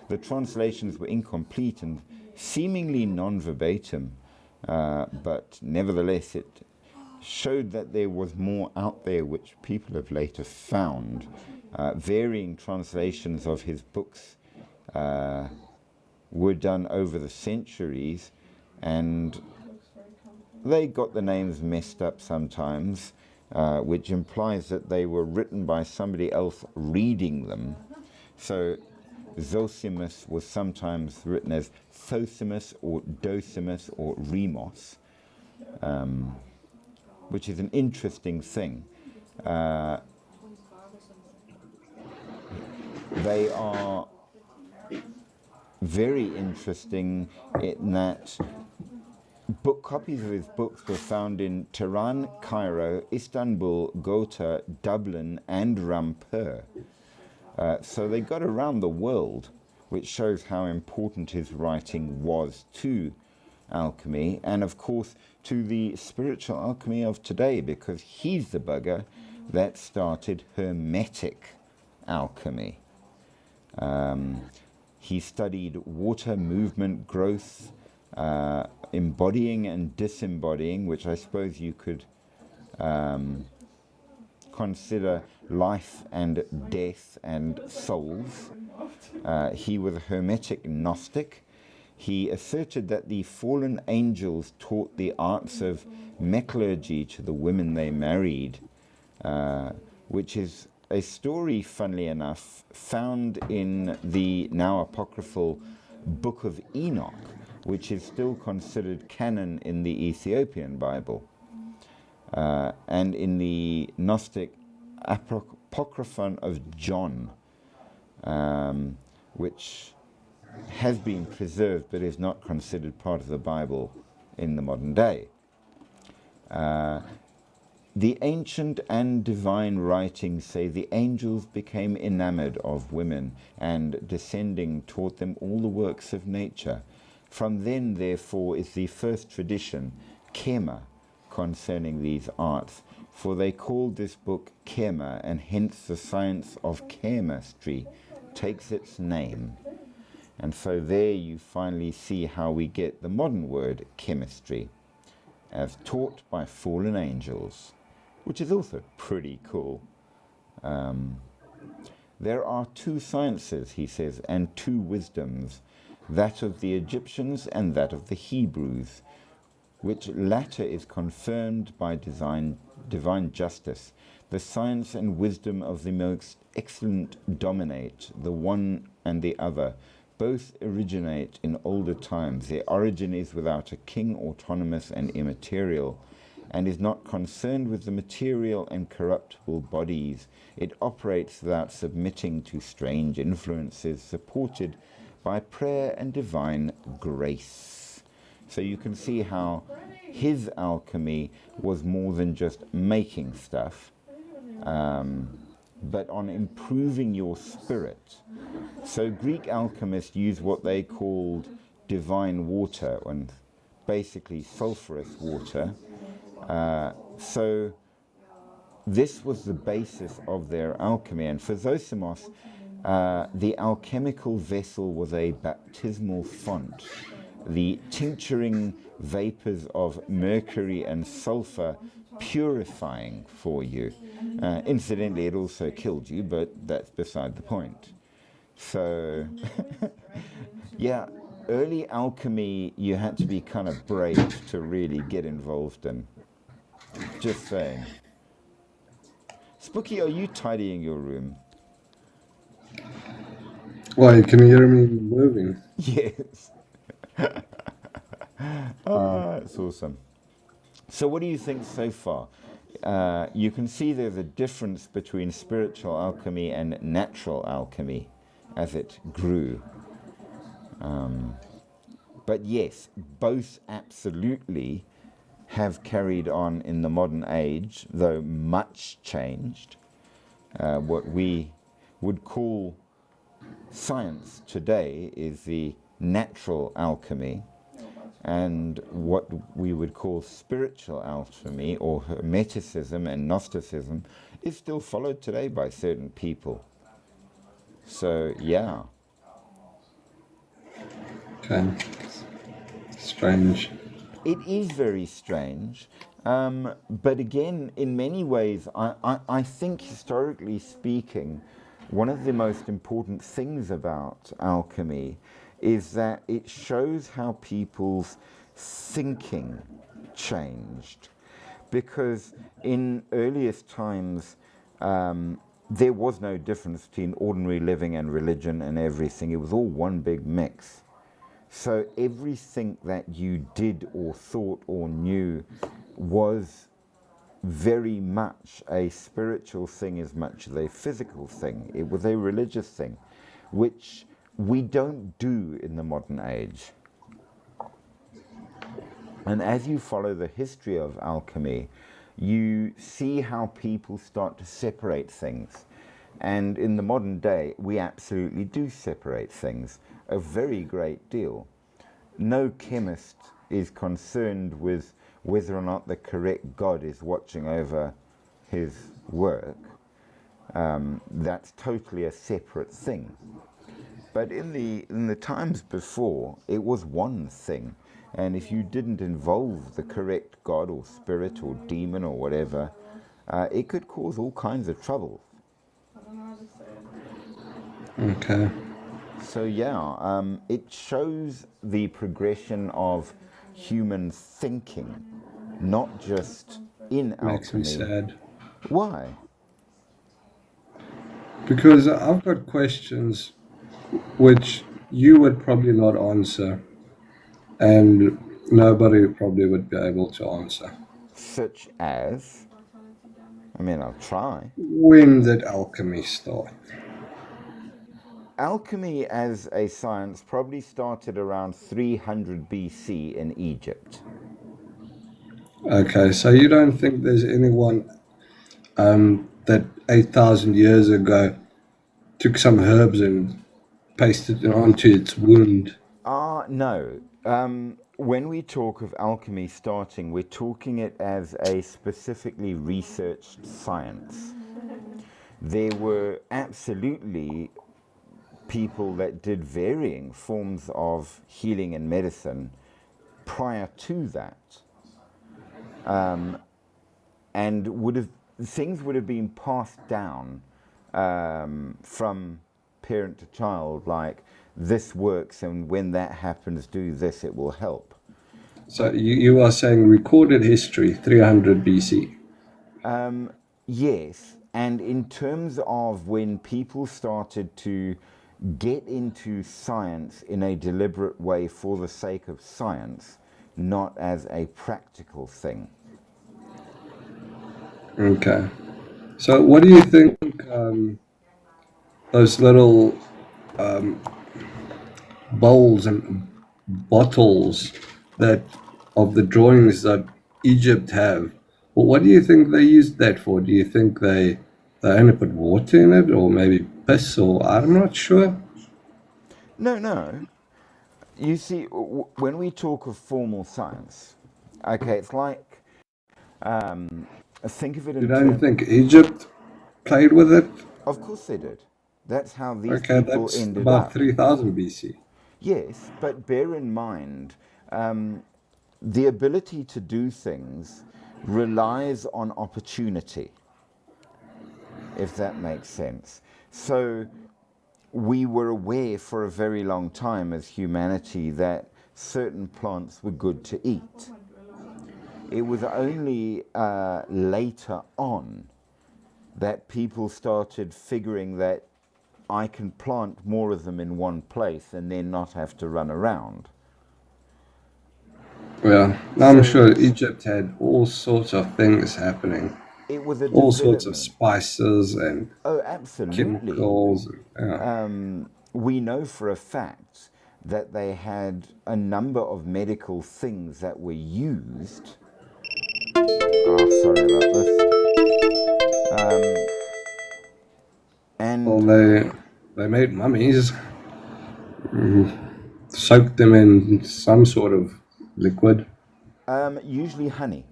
The translations were incomplete and seemingly non-verbatim, but nevertheless it showed that there was more out there which people have later found. Varying translations of his books were done over the centuries, and they got the names messed up sometimes, which implies that they were written by somebody else reading them. So Zosimus was sometimes written as Thosimus or Dosimus or Remos, which is an interesting thing. They are very interesting in that copies of his books were found in Tehran, Cairo, Istanbul, Ghouta, Dublin, and Rampur. So they got around the world, which shows how important his writing was to alchemy, and of course to the spiritual alchemy of today, because he's the bugger that started Hermetic alchemy. He studied water movement, growth, embodying and disembodying, which I suppose you could consider life and death and souls. He was a Hermetic Gnostic. He asserted that the fallen angels taught the arts of metallurgy to the women they married, which is a story, funnily enough, found in the now apocryphal Book of Enoch, which is still considered canon in the Ethiopian Bible, and in the Gnostic Apocryphon of John, which has been preserved but is not considered part of the Bible in the modern day. The ancient and divine writings say the angels became enamored of women and, descending, taught them all the works of nature. From then, therefore, is the first tradition, Kema, concerning these arts, for they called this book Kema, and hence the science of chemistry takes its name. And so there you finally see how we get the modern word chemistry, as taught by fallen angels, which is also pretty cool. There are two sciences, he says, and two wisdoms, that of the Egyptians and that of the Hebrews, which latter is confirmed by divine justice. The science and wisdom of the most excellent dominate, the one and the other. Both originate in older times. Their origin is without a king, autonomous and immaterial, and is not concerned with the material and corruptible bodies. It operates without submitting to strange influences, supported by prayer and divine grace. So you can see how his alchemy was more than just making stuff, but on improving your spirit. So Greek alchemists used what they called divine water, and basically sulfurous water. So this was the basis of their alchemy. And for Zosimos, The alchemical vessel was a baptismal font. The tincturing vapors of mercury and sulfur purifying for you. Incidentally, it also killed you, but that's beside the point. So, yeah, early alchemy you had to be kind of brave to really get involved in. Just saying. Spooky, are you tidying your room? Why, can you hear me moving? Yes. It's awesome. So, what do you think so far? You can see there's a difference between spiritual alchemy and natural alchemy as it grew. But yes, both absolutely have carried on in the modern age, though much changed. What we would call science today is the natural alchemy, and what we would call spiritual alchemy or Hermeticism and Gnosticism is still followed today by certain people. So, yeah. Okay. Strange. It is very strange. But again, in many ways, I think historically speaking, one of the most important things about alchemy is that it shows how people's thinking changed. Because in earliest times, there was no difference between ordinary living and religion and everything. It was all one big mix. So everything that you did or thought or knew was very much a spiritual thing as much as a physical thing. It was a religious thing, which we don't do in the modern age. And as you follow the history of alchemy, you see how people start to separate things. And in the modern day, we absolutely do separate things a very great deal. No chemist is concerned with whether or not the correct God is watching over his work. That's totally a separate thing. But in the times before, it was one thing. And if you didn't involve the correct God or spirit or demon or whatever, it could cause all kinds of trouble. Okay. So yeah, it shows the progression of human thinking, not just in Makes me alchemy. sad. Why? Because I've got questions which you would probably not answer, and nobody probably would be able to answer. Such as, I mean, I'll try. When did alchemy start? Alchemy as a science probably started around 300 BC in Egypt. Okay, so you don't think there's anyone that 8,000 years ago took some herbs and pasted it onto its wound? No. When we talk of alchemy starting, we're talking it as a specifically researched science. There were absolutely people that did varying forms of healing and medicine prior to that. And things would have been passed down from parent to child, like this works, and when that happens, do this, it will help. So you are saying recorded history, 300 BC. Yes, and in terms of when people started to get into science in a deliberate way for the sake of science, not as a practical thing. Okay. So what do you think those little bowls and bottles that of the drawings that Egypt have, well, what do you think they used that for? Do you think they only put water in it, or maybe piss, or I'm not sure. No. You see, when we talk of formal science, okay, it's like, think of it You in don't terms. think Egypt played with it? Of course they did. That's how these Okay, people that's ended about up. 3000 BC. Yes, but bear in mind, the ability to do things relies on opportunity, if that makes sense. So we were aware for a very long time as humanity that certain plants were good to eat. It was only later on that people started figuring that I can plant more of them in one place and then not have to run around. Yeah, I'm So sure Egypt had all sorts of things happening, it was a all sorts of development. spices and Oh, absolutely. chemicals. Yeah. We know for a fact that they had a number of medical things that were used. Oh, sorry about this. Well, And they made mummies, soaked them in some sort of liquid. usually honey.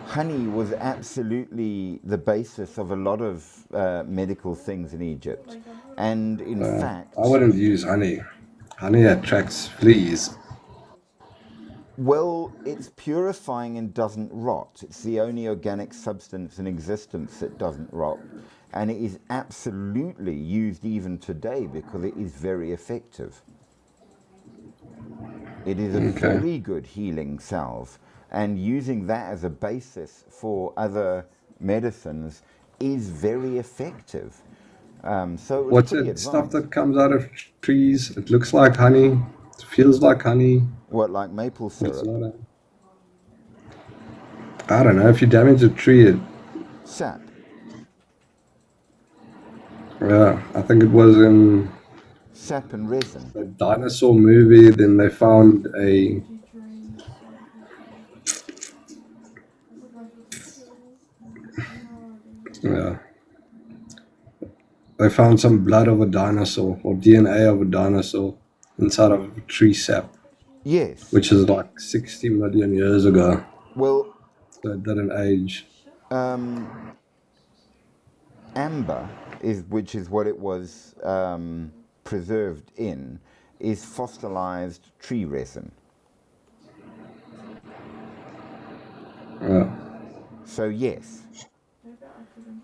Honey was absolutely the basis of a lot of medical things in Egypt. And in fact, I wouldn't use honey. Honey attracts fleas. well, it's purifying and doesn't rot. It's the only organic substance in existence that doesn't rot. And it is absolutely used even today because it is very effective. It is a Okay. very good healing salve. And using that as a basis for other medicines is very effective. So it was What's pretty it? Stuff advanced. that comes out of trees. It looks like honey. It feels like honey. What, like maple It's syrup? not a. I don't know. If you damage a tree, Sap. I think it was in Sap and resin. a dinosaur movie. Then they found a. Yeah. They found some blood of a dinosaur or DNA of a dinosaur inside of a tree sap, Yes. which is like 60 million years ago. Well, So it didn't age. amber, which is what it was preserved in, is fossilized tree resin. Yeah. So yes,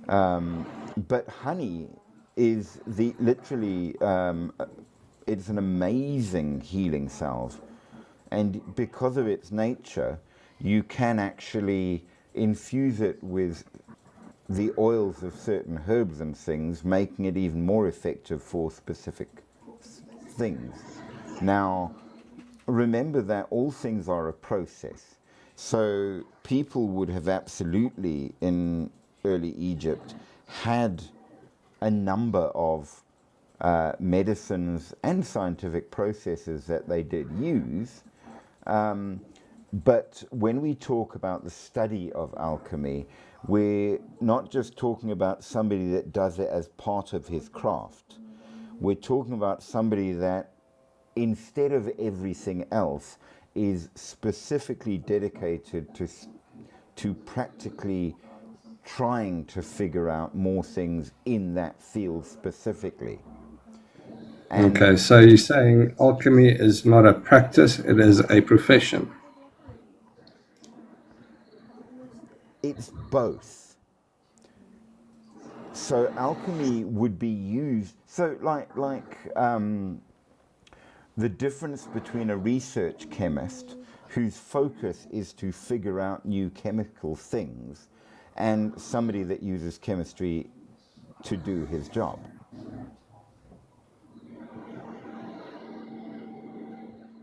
but honey is literally it's an amazing healing salve, and because of its nature, you can actually infuse it with the oils of certain herbs and things, making it even more effective for specific things. Now, remember that all things are a process. So people would have absolutely, in early Egypt, had a number of medicines and scientific processes that they did use. But when we talk about the study of alchemy, we're not just talking about somebody that does it as part of his craft. We're talking about somebody that, instead of everything else, is specifically dedicated to practically trying to figure out more things in that field specifically. And Okay, so you're saying alchemy is not a practice, it is a profession. it's both. So alchemy would be used. So the difference between a research chemist whose focus is to figure out new chemical things and somebody that uses chemistry to do his job.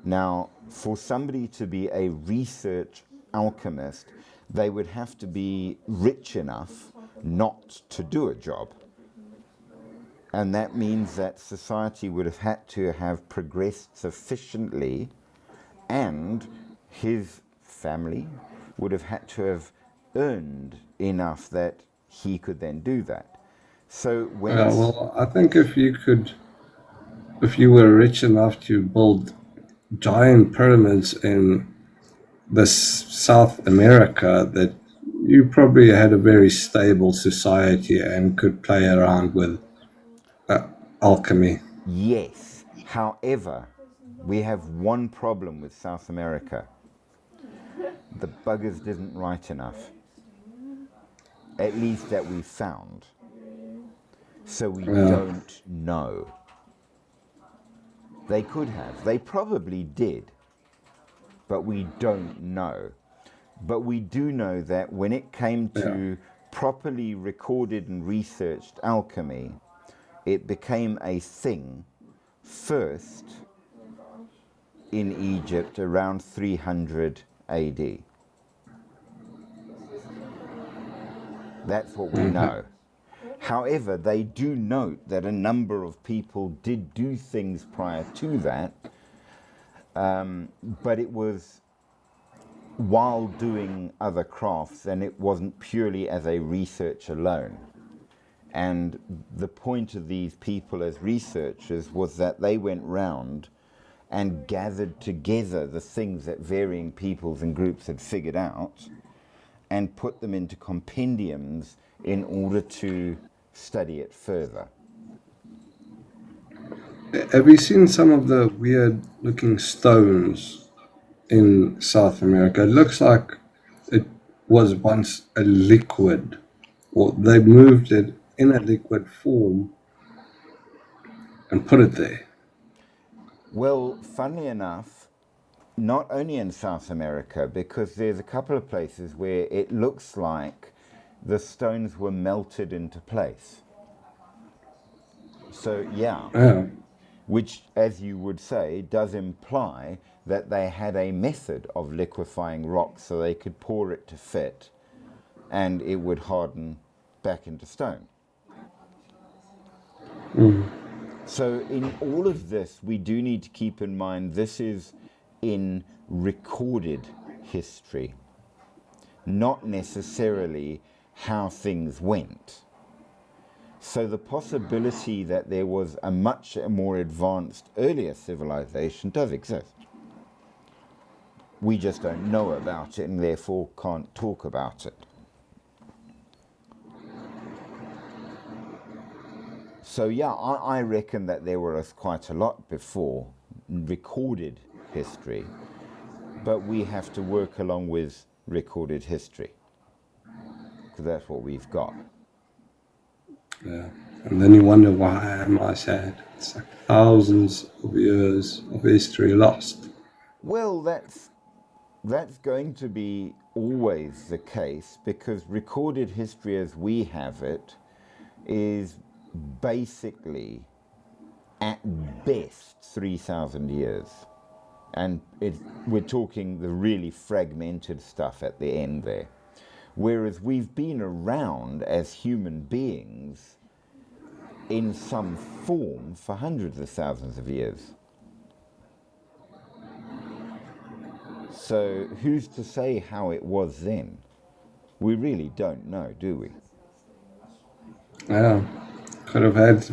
Now, for somebody to be a research alchemist, they would have to be rich enough not to do a job. And that means that society would have had to have progressed sufficiently, and his family would have had to have earned enough that he could then do that. So when Yeah, well, I think if you were rich enough to build giant pyramids in South America, that you probably had a very stable society and could play around with alchemy. Yes. However, we have one problem with South America. The buggers didn't write enough. At least that we found. So we don't know. They could have. They probably did. But we don't know. But we do know that when it came to properly recorded and researched alchemy, it became a thing first in Egypt around 300 AD. That's what we know. However, they do note that a number of people did do things prior to that, but it was while doing other crafts, and it wasn't purely as a research alone. And the point of these people as researchers was that they went round and gathered together the things that varying peoples and groups had figured out and put them into compendiums in order to study it further. Have you seen some of the weird looking stones in South America? It looks like it was once a liquid, or they moved it in a liquid form and put it there. Well, funnily enough, not only in South America, because there's a couple of places where it looks like the stones were melted into place. So, yeah. Which, as you would say, does imply that they had a method of liquefying rock so they could pour it to fit and it would harden back into stone. So in all of this, we do need to keep in mind this is in recorded history, not necessarily how things went. So the possibility that there was a much more advanced earlier civilization does exist. We just don't know about it and therefore can't talk about it. So yeah, I reckon that there was quite a lot before recorded history, but we have to work along with recorded history, because that's what we've got. Yeah, and then you wonder, why am I sad? It's like thousands of years of history lost. Well, that's going to be always the case, because recorded history as we have it is basically at best 3,000 years, and we're talking the really fragmented stuff at the end there, whereas we've been around as human beings in some form for hundreds of thousands of years. So who's to say how it was then? We really don't know, do we? Yeah, could have had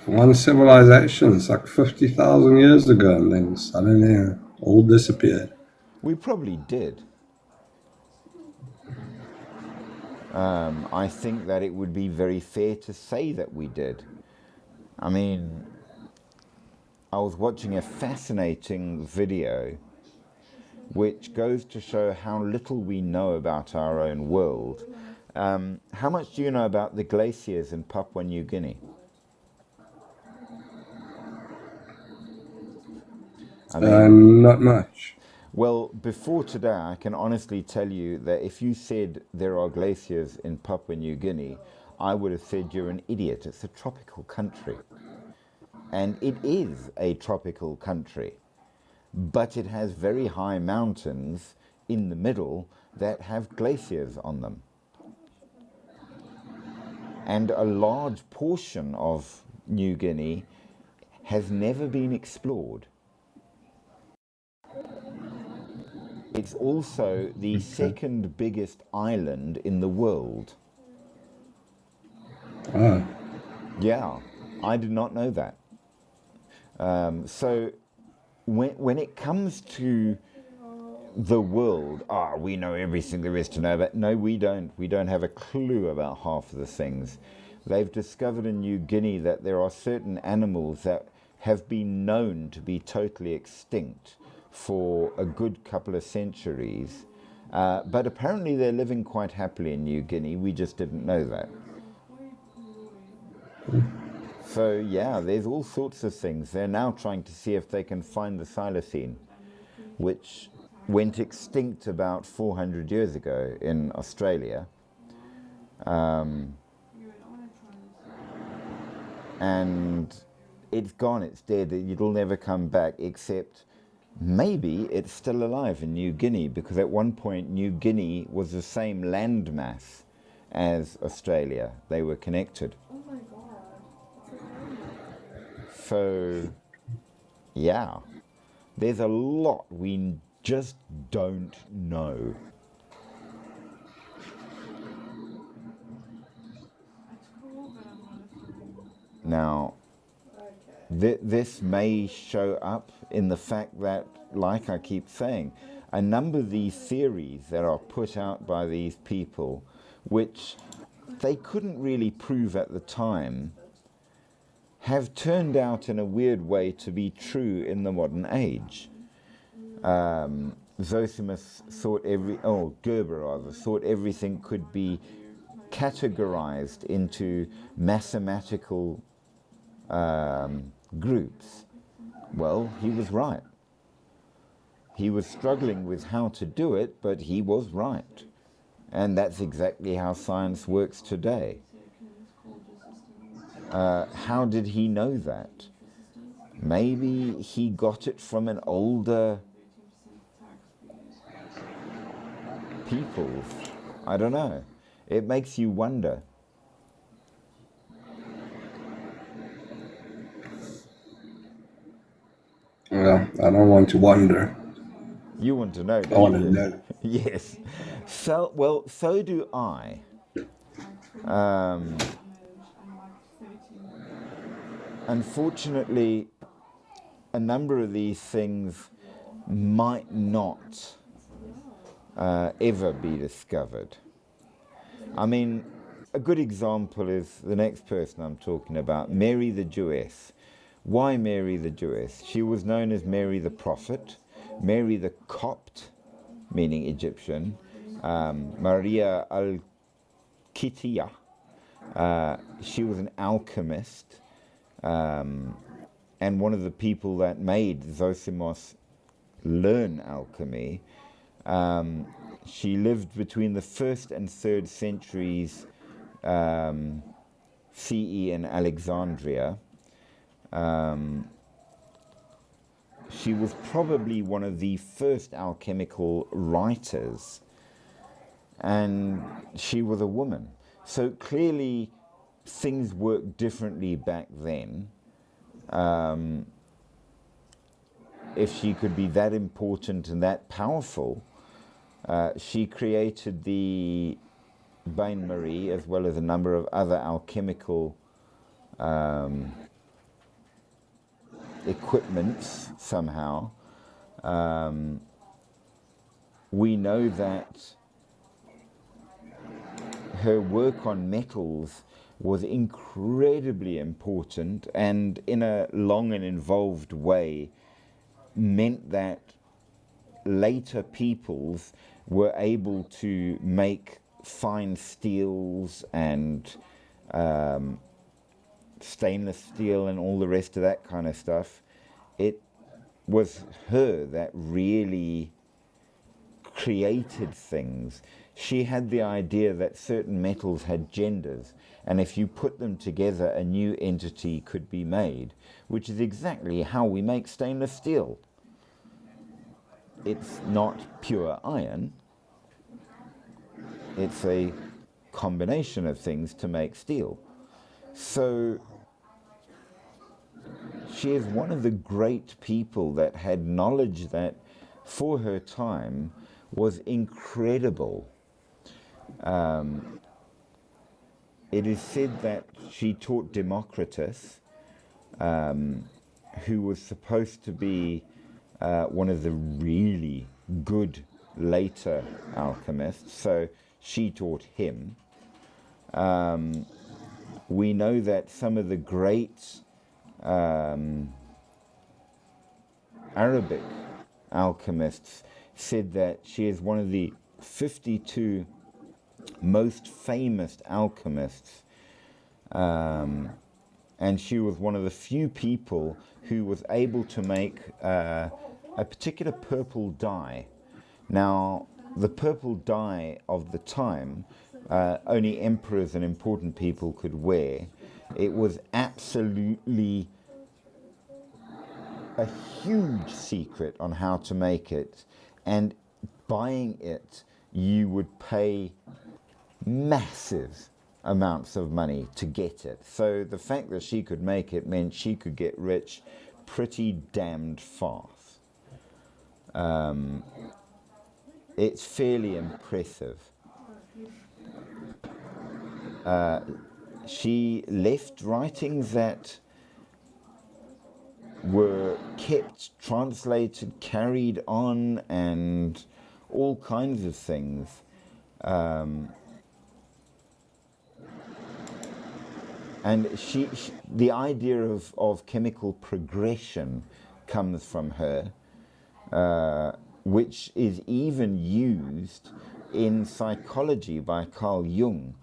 one civilization, it's like 50,000 years ago, and then suddenly all disappeared. We probably did. I think that it would be very fair to say that we did. I mean, I was watching a fascinating video which goes to show how little we know about our own world. How much do you know about the glaciers in Papua New Guinea? I mean, Not much. well, before today, I can honestly tell you that if you said there are glaciers in Papua New Guinea, I would have said you're an idiot. It's a tropical country. And it is a tropical country. But it has very high mountains in the middle that have glaciers on them. And a large portion of New Guinea has never been explored. It's also the second biggest island in the world. Oh. Yeah, I did not know that. So when it comes to the world, we know everything there is to know about. No, we don't. We don't have a clue about half of the things. They've discovered in New Guinea that there are certain animals that have been known to be totally extinct for a good couple of centuries. But apparently they're living quite happily in New Guinea. We just didn't know that. So yeah, there's all sorts of things. They're now trying to see if they can find the thylacine, which went extinct about 400 years ago in Australia. And it's gone, it's dead, it'll never come back, except maybe it's still alive in New Guinea, because at one point New Guinea was the same landmass as Australia. They were connected. Oh my god. So, yeah, there's a lot we just don't know. It's cool, but I'm not a fan. Now, this may show up in the fact that, like I keep saying, a number of these theories that are put out by these people, which they couldn't really prove at the time, have turned out in a weird way to be true in the modern age. Zosimus thought Gerber rather, thought everything could be categorized into mathematical groups. Well, he was right. He was struggling with how to do it, but he was right. And that's exactly how science works today. How did he know that? Maybe he got it from an older people. I don't know. It makes you wonder. Well, I don't want to wonder. You want to know, I want to don't you? know. Yes. So, well, so do I. Unfortunately, a number of these things might not ever be discovered. I mean, a good example is the next person I'm talking about, Mary the Jewess. Why Mary the Jewess? She was known as Mary the Prophet, Mary the Copt, meaning Egyptian, Maria al-Qitiyah. She was an alchemist, and one of the people that made Zosimos learn alchemy. She lived between the 1st and 3rd centuries CE in Alexandria. She was probably one of the first alchemical writers, and she was a woman. So clearly things worked differently back then. If she could be that important and that powerful, she created the Bain Marie as well as a number of other alchemical equipments somehow. We know that her work on metals was incredibly important, and in a long and involved way meant that later peoples were able to make fine steels and stainless steel and all the rest of that kind of stuff. It was her that really created things. She had the idea that certain metals had genders, and if you put them together, a new entity could be made, which is exactly how we make stainless steel. It's not pure iron. It's a combination of things to make steel. So she is one of the great people that had knowledge that, for her time, was incredible. It is said that she taught Democritus, who was supposed to be one of the really good later alchemists. So she taught him. We know that some of the great Arabic alchemists said that she is one of the 52 most famous alchemists, and she was one of the few people who was able to make a particular purple dye. Now, the purple dye of the time, only emperors and important people could wear. It was absolutely a huge secret on how to make it, and buying it, you would pay massive amounts of money to get it. So the fact that she could make it meant she could get rich pretty damned fast. It's fairly impressive. She left writings that were kept, translated, carried on, and all kinds of things. And the idea of chemical progression comes from her, which is even used in psychology by Carl Jung,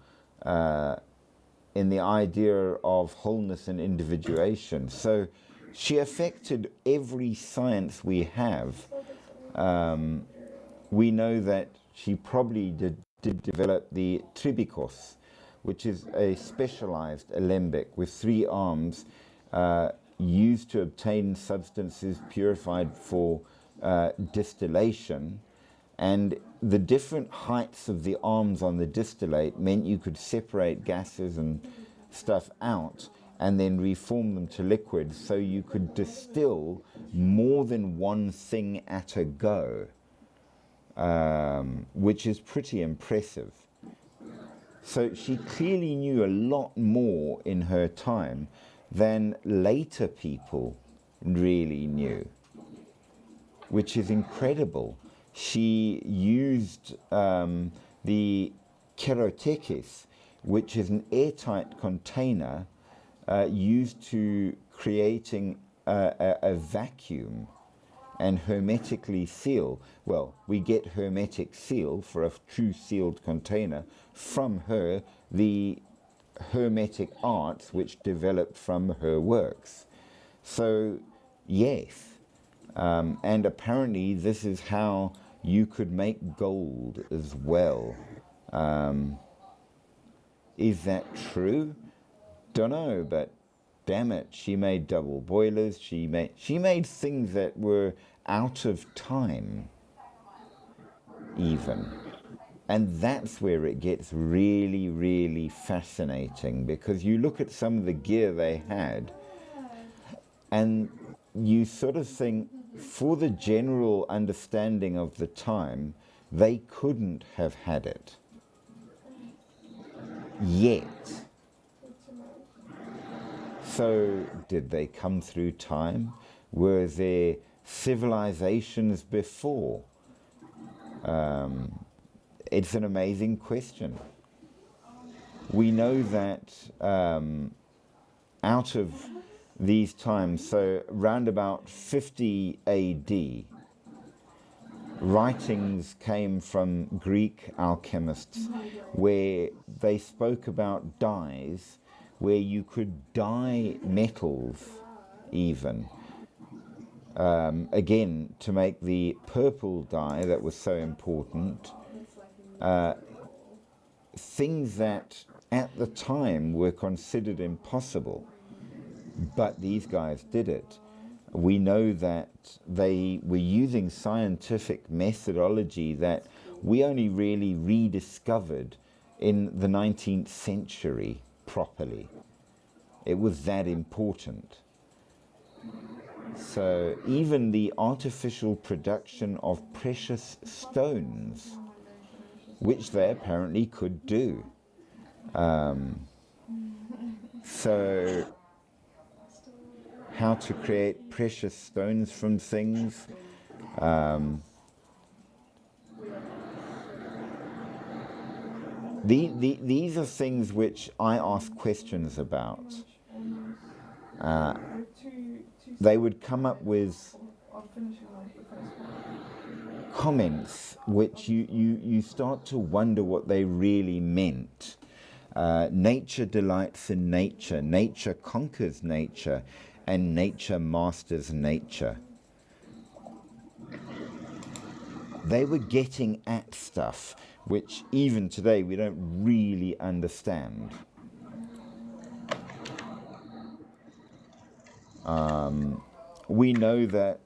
in the idea of wholeness and individuation. So she affected every science we have. We know that she probably did develop the tribikos, which is a specialized alembic with 3 arms used to obtain substances purified for distillation. And the different heights of the arms on the distillate meant you could separate gases and stuff out and then reform them to liquids, so you could distill more than one thing at a go, which is pretty impressive. So she clearly knew a lot more in her time than later people really knew, which is incredible. She used the kerotekis, which is an airtight container used to creating a vacuum and hermetically seal. Well, we get hermetic seal for a true sealed container from her, the hermetic arts which developed from her works. So, yes, and apparently this is how you could make gold as well. Is that true? Don't know, but damn it, she made double boilers. She made things that were out of time, even. And that's where it gets really, really fascinating, because you look at some of the gear they had, and you sort of think, for the general understanding of the time, they couldn't have had it. Yet. So, did they come through time? Were there civilizations before? It's an amazing question. We know that out of these times, so round about 50 AD, writings came from Greek alchemists where they spoke about dyes, where you could dye metals even. Again, to make the purple dye that was so important, things that at the time were considered impossible, but these guys did it. We know that they were using scientific methodology that we only really rediscovered in the 19th century properly. It was that important. So even the artificial production of precious stones, which they apparently could do. So how to create precious stones from things. These are things which I ask questions about. They would come up with comments which you start to wonder what they really meant. Nature delights in nature, nature conquers nature, and nature masters nature. They were getting at stuff which even today we don't really understand. We know that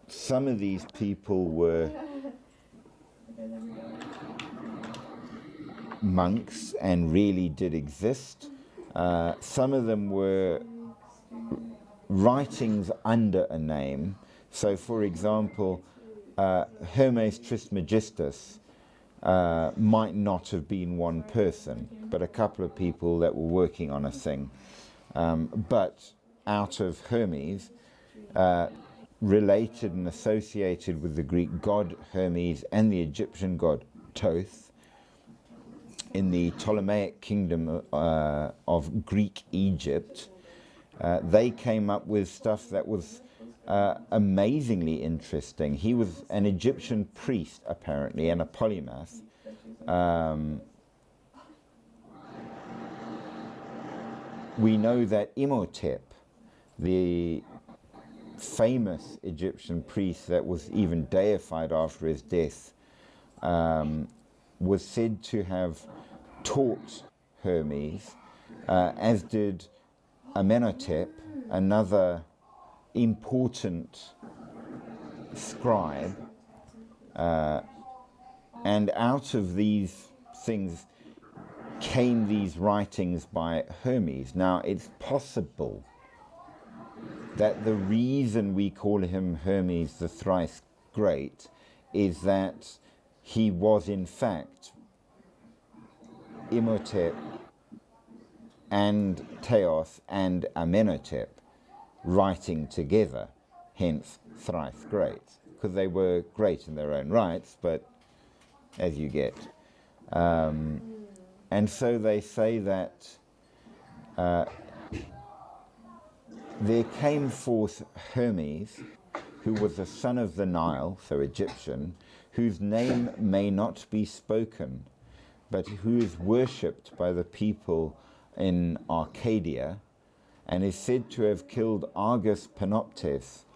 some of these people were monks and really did exist. Some of them were writings under a name. So, for example, Hermes Trismegistus might not have been one person, but a couple of people that were working on a thing. But out of Hermes, related and associated with the Greek god Hermes and the Egyptian god Thoth, in the Ptolemaic kingdom of Greek Egypt, they came up with stuff that was amazingly interesting. He was an Egyptian priest, apparently, and a polymath. We know that Imhotep, the famous Egyptian priest that was even deified after his death, was said to have taught Hermes, as did Amenhotep, another important scribe, and out of these things came these writings by Hermes. Now, it's possible that the reason we call him Hermes the Thrice Great is that he was in fact Imhotep and Theos and Amenhotep writing together, hence thrice great, because they were great in their own rights, but as you get. And so they say that there came forth Hermes, who was the son of the Nile, so Egyptian, whose name may not be spoken, but who is worshipped by the people in Arcadia, and is said to have killed Argus Panoptes,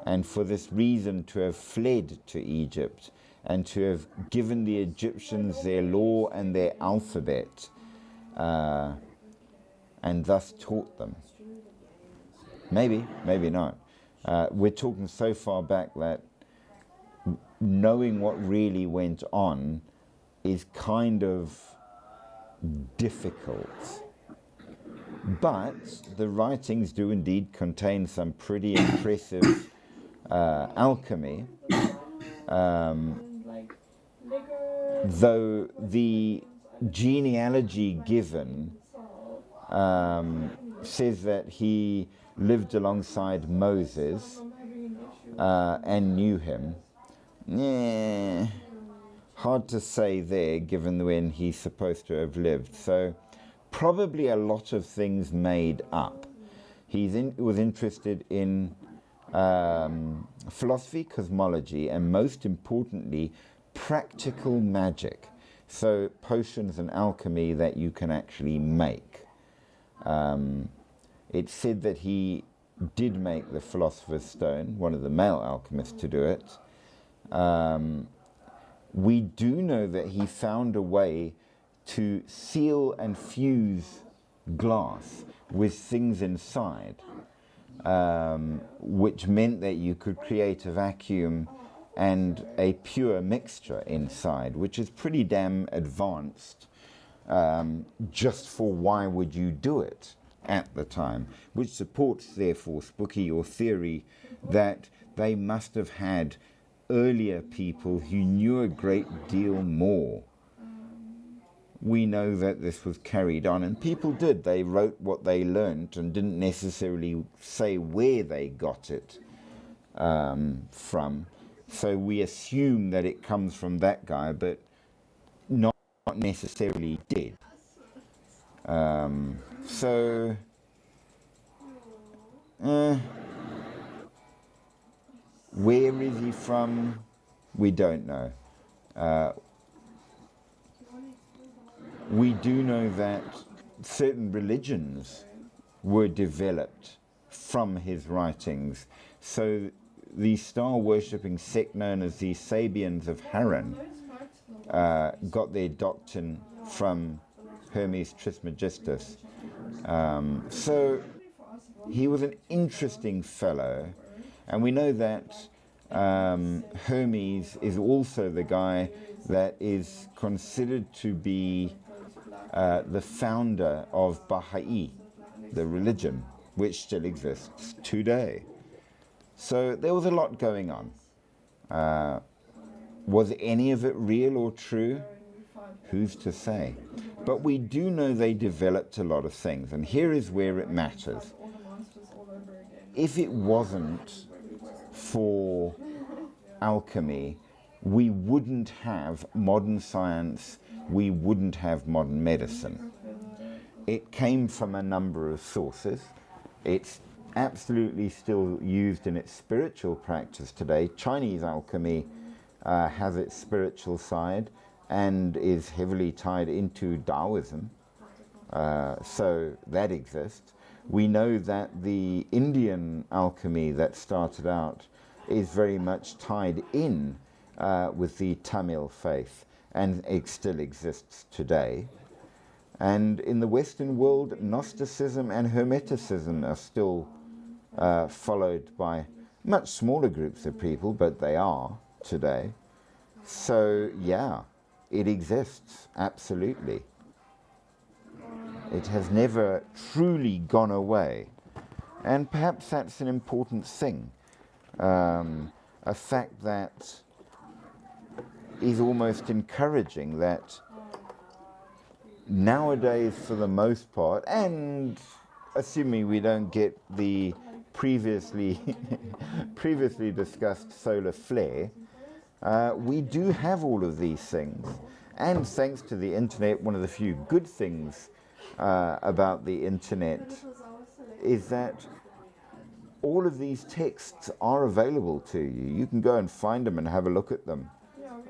and for this reason to have fled to Egypt, and to have given the Egyptians their law and their alphabet, and thus taught them. Maybe, maybe not. We're talking so far back that knowing what really went on is kind of difficult. But the writings do indeed contain some pretty impressive alchemy, though the genealogy given says that he lived alongside Moses and knew him. Hard to say there, given when he's supposed to have lived. So probably a lot of things made up. He was interested in philosophy, cosmology, and most importantly, practical magic. So potions and alchemy that you can actually make. It's said that he did make the Philosopher's Stone, one of the male alchemists to do it. We do know that he found a way to seal and fuse glass with things inside, which meant that you could create a vacuum and a pure mixture inside, which is pretty damn advanced, just for why would you do it at the time, which supports, therefore, Spooky, your theory that they must have had earlier people who knew a great deal more. We know that this was carried on, and people did. They wrote what they learnt and didn't necessarily say where they got it from. So we assume that it comes from that guy, but not not necessarily dead. So, where is he from? We don't know. We do know that certain religions were developed from his writings. So the star-worshipping sect known as the Sabians of Haran got their doctrine from Hermes Trismegistus. So he was an interesting fellow, and we know that Hermes is also the guy that is considered to be the founder of Baha'i, the religion, which still exists today. So there was a lot going on. Was any of it real or true? Who's to say? But we do know they developed a lot of things, and here is where it matters. If it wasn't for alchemy, we wouldn't have modern science, we wouldn't have modern medicine. It came from a number of sources. It's absolutely still used in its spiritual practice today. Chinese alchemy has its spiritual side and is heavily tied into Taoism, so that exists. We know that the Indian alchemy that started out is very much tied in with the Tamil faith, and it still exists today. And in the Western world, Gnosticism and Hermeticism are still followed by much smaller groups of people, but they are today. So yeah, it exists, absolutely. It has never truly gone away. And perhaps that's an important thing. A fact that is almost encouraging, that nowadays, for the most part, and assuming we don't get the previously discussed solar flare, we do have all of these things. And thanks to the internet, one of the few good things about the internet is that all of these texts are available to you. You can go and find them and have a look at them,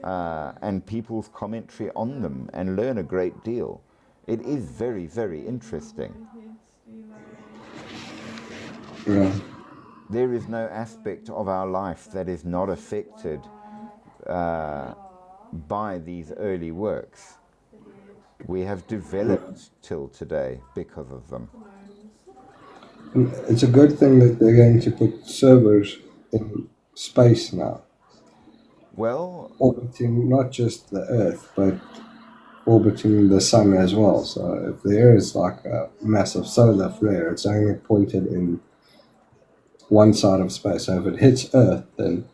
and people's commentary on them, and learn a great deal. It is very, very interesting. Yeah. There is no aspect of our life that is not affected by these early works. We have developed till today because of them. And it's a good thing that they're going to put servers in space now, Well, orbiting not just the Earth, but orbiting the sun as well. So if there is like a massive solar flare, it's only pointed in one side of space. So if it hits Earth, then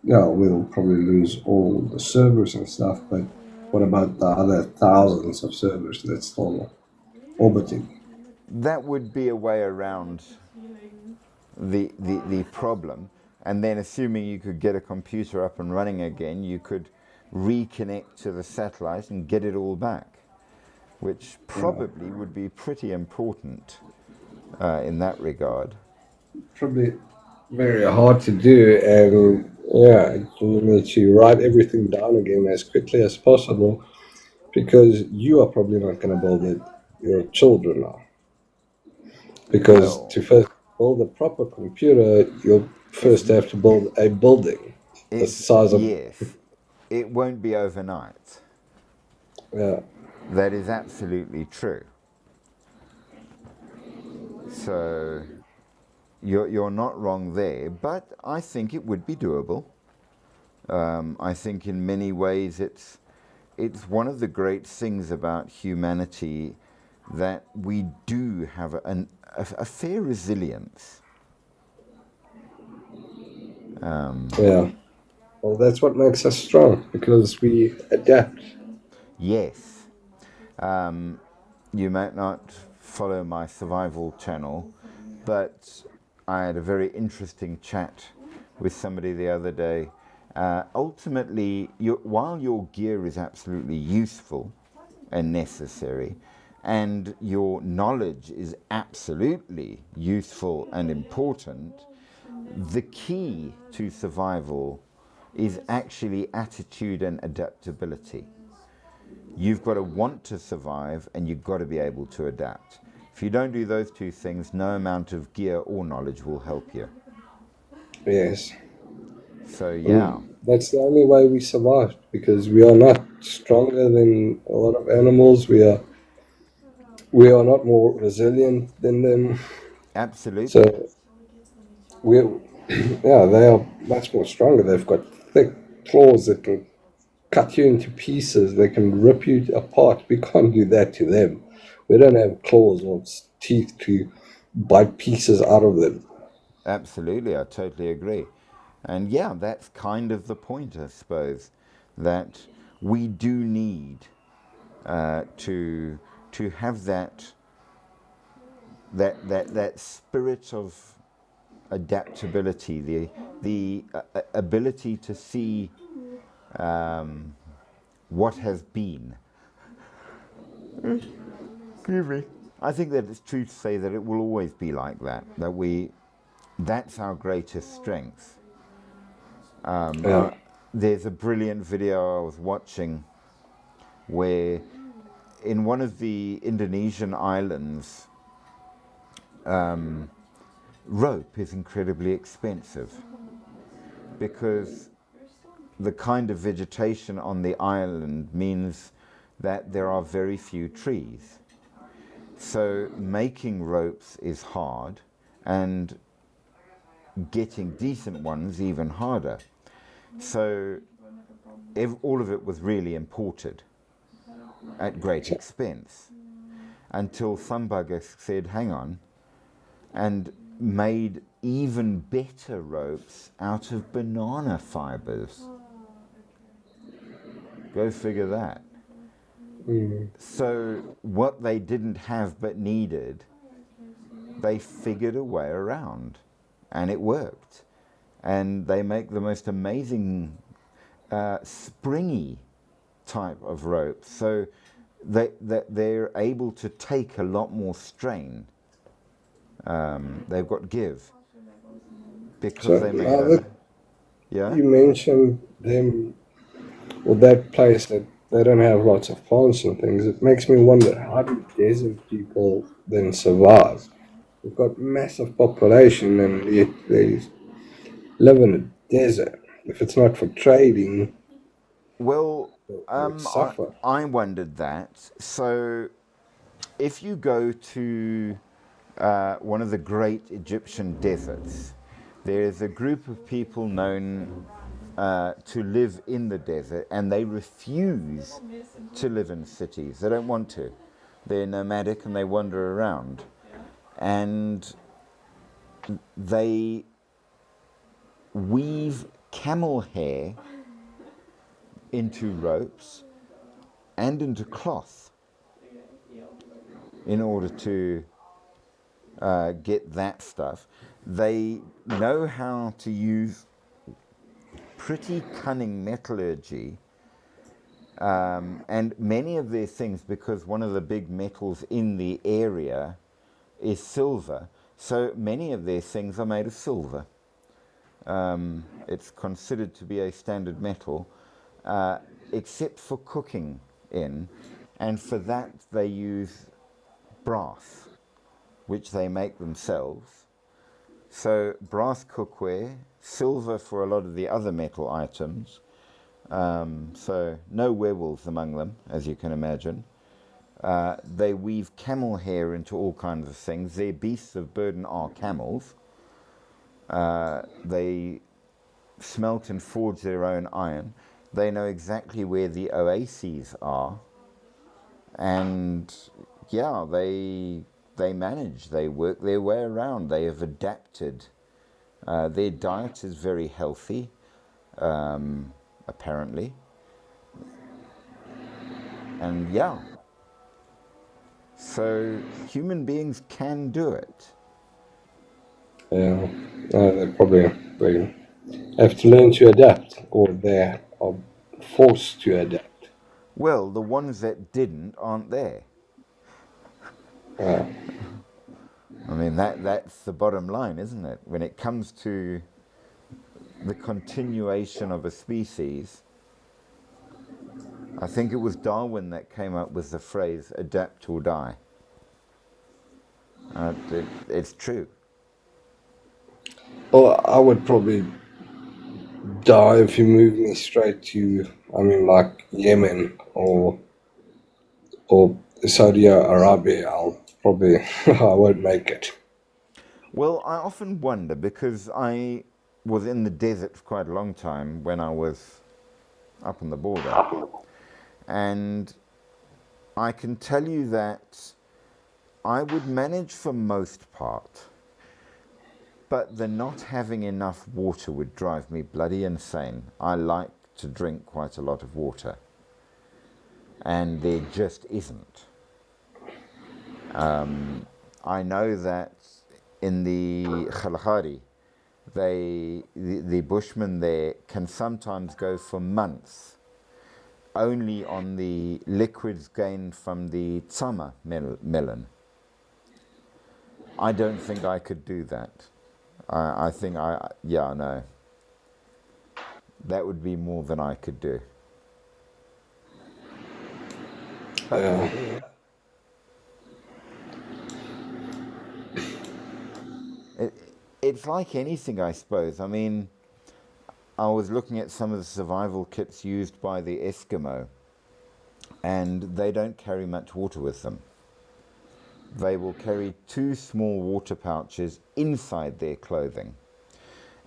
yeah, we'll probably lose all the servers and stuff. But what about the other thousands of servers that's still orbiting? that would be a way around the problem. And then, assuming you could get a computer up and running again, you could reconnect to the satellite and get it all back, which probably would be pretty important in that regard. Probably very hard to do, and yeah, you need to write everything down again as quickly as possible, because you are probably not going to build it, your children are. Because Well, to first build a proper computer, you'll first have to build a building the size of, yes, it won't be overnight. yeah. That is absolutely true. So you're not wrong there, but I think it would be doable. I think in many ways it's one of the great things about humanity, that we do have a fair resilience. Yeah. Well, that's what makes us strong, because we adapt. Yes. You might not follow my survival channel, but I had a very interesting chat with somebody the other day. Ultimately, while your gear is absolutely useful, and necessary, and your knowledge is absolutely useful and important, the key to survival is actually attitude and adaptability. You've got to want to survive, and you've got to be able to adapt. If you don't do those two things, no amount of gear or knowledge will help you. Yes. So yeah, That's the only way we survived, because we are not stronger than a lot of animals. We are not more resilient than them. absolutely. So yeah, they are much more stronger. They've got thick claws that can cut you into pieces. They can rip you apart. We can't do that to them. We don't have claws or teeth to bite pieces out of them. Absolutely, I totally agree. And yeah, that's kind of the point, I suppose, that we do need to have that spirit of adaptability, the ability to see what has been. Excuse me. I think that it's true to say that it will always be like that. That's our greatest strength. Yeah. There's a brilliant video I was watching where in one of the Indonesian islands, rope is incredibly expensive because the kind of vegetation on the island means that there are very few trees. So making ropes is hard, and getting decent ones even harder. So all of it was really imported at great expense, until some bugger said, hang on, and made even better ropes out of banana fibers. Go figure that. So what they didn't have but needed, they figured a way around, and it worked. And they make the most amazing springy type of rope. So they're able to take a lot more strain. They've got give because So they make now that yeah. you mentioned them, or that place that they don't have lots of plants and things, it makes me wonder, how do desert people then survive? We've got massive population, and yet they live in a desert. If it's not for trading, Well, they suffer. I wondered that. So if you go to one of the great Egyptian deserts, there is a group of people known to live in the desert, and they refuse to live in cities. They don't want to. They're nomadic and they wander around. And they weave camel hair into ropes and into cloth in order to get that stuff. They know how to use pretty cunning metallurgy, and many of their things, because one of the big metals in the area is silver, so many of their things are made of silver. It's considered to be a standard metal, except for cooking in, and for that they use brass, which they make themselves. So brass cookware, silver for a lot of the other metal items, so no werewolves among them, as you can imagine. They weave camel hair into all kinds of things. Their beasts of burden are camels. They smelt and forge their own iron. They know exactly where the oases are, and yeah, they manage. They work their way around. They have adapted. Their diet is very healthy, apparently, and yeah. So human beings can do it. Yeah, they have to learn to adapt, or they are forced to adapt. Well, the ones that didn't aren't there. Yeah. I mean, that's the bottom line, isn't it? When it comes to the continuation of a species, I think it was Darwin that came up with the phrase adapt or die. It's true. Well, I would probably die if you move me straight to, I mean, like Yemen or Saudi Arabia. I'll probably I won't make it. Well, I often wonder because I was in the desert for quite a long time when I was up on the border. And I can tell you that I would manage for most part, but the not having enough water would drive me bloody insane. I like to drink quite a lot of water, and there just isn't. I know that in the Kalahari, the Bushmen there can sometimes go for months only on the liquids gained from the tsama melon. I don't think I could do that. I think no. That would be more than I could do. Yeah. It's like anything, I suppose. I mean, I was looking at some of the survival kits used by the Eskimo, and they don't carry much water with them. They will carry 2 small water pouches inside their clothing.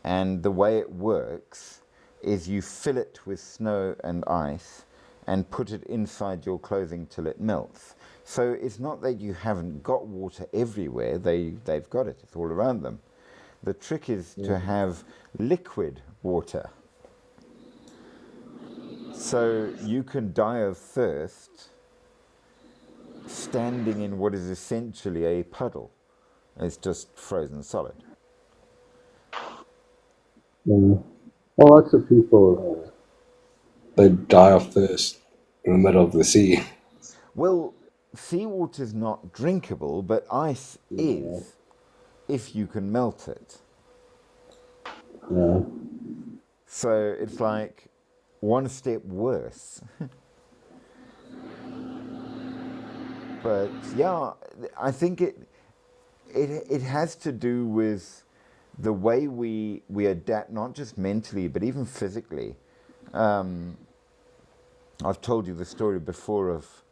And the way it works is you fill it with snow and ice and put it inside your clothing till it melts. So it's not that you haven't got water everywhere, they've got it, it's all around them. The trick is to have liquid water. So you can die of thirst standing in what is essentially a puddle. It's just frozen solid. Well, lots of people they die of thirst in the middle of the sea. Well, seawater's not drinkable, but ice is, if you can melt it. Yeah. So it's like one step worse. But yeah, I think it has to do with the way we adapt, not just mentally, but even physically. I've told you the story before of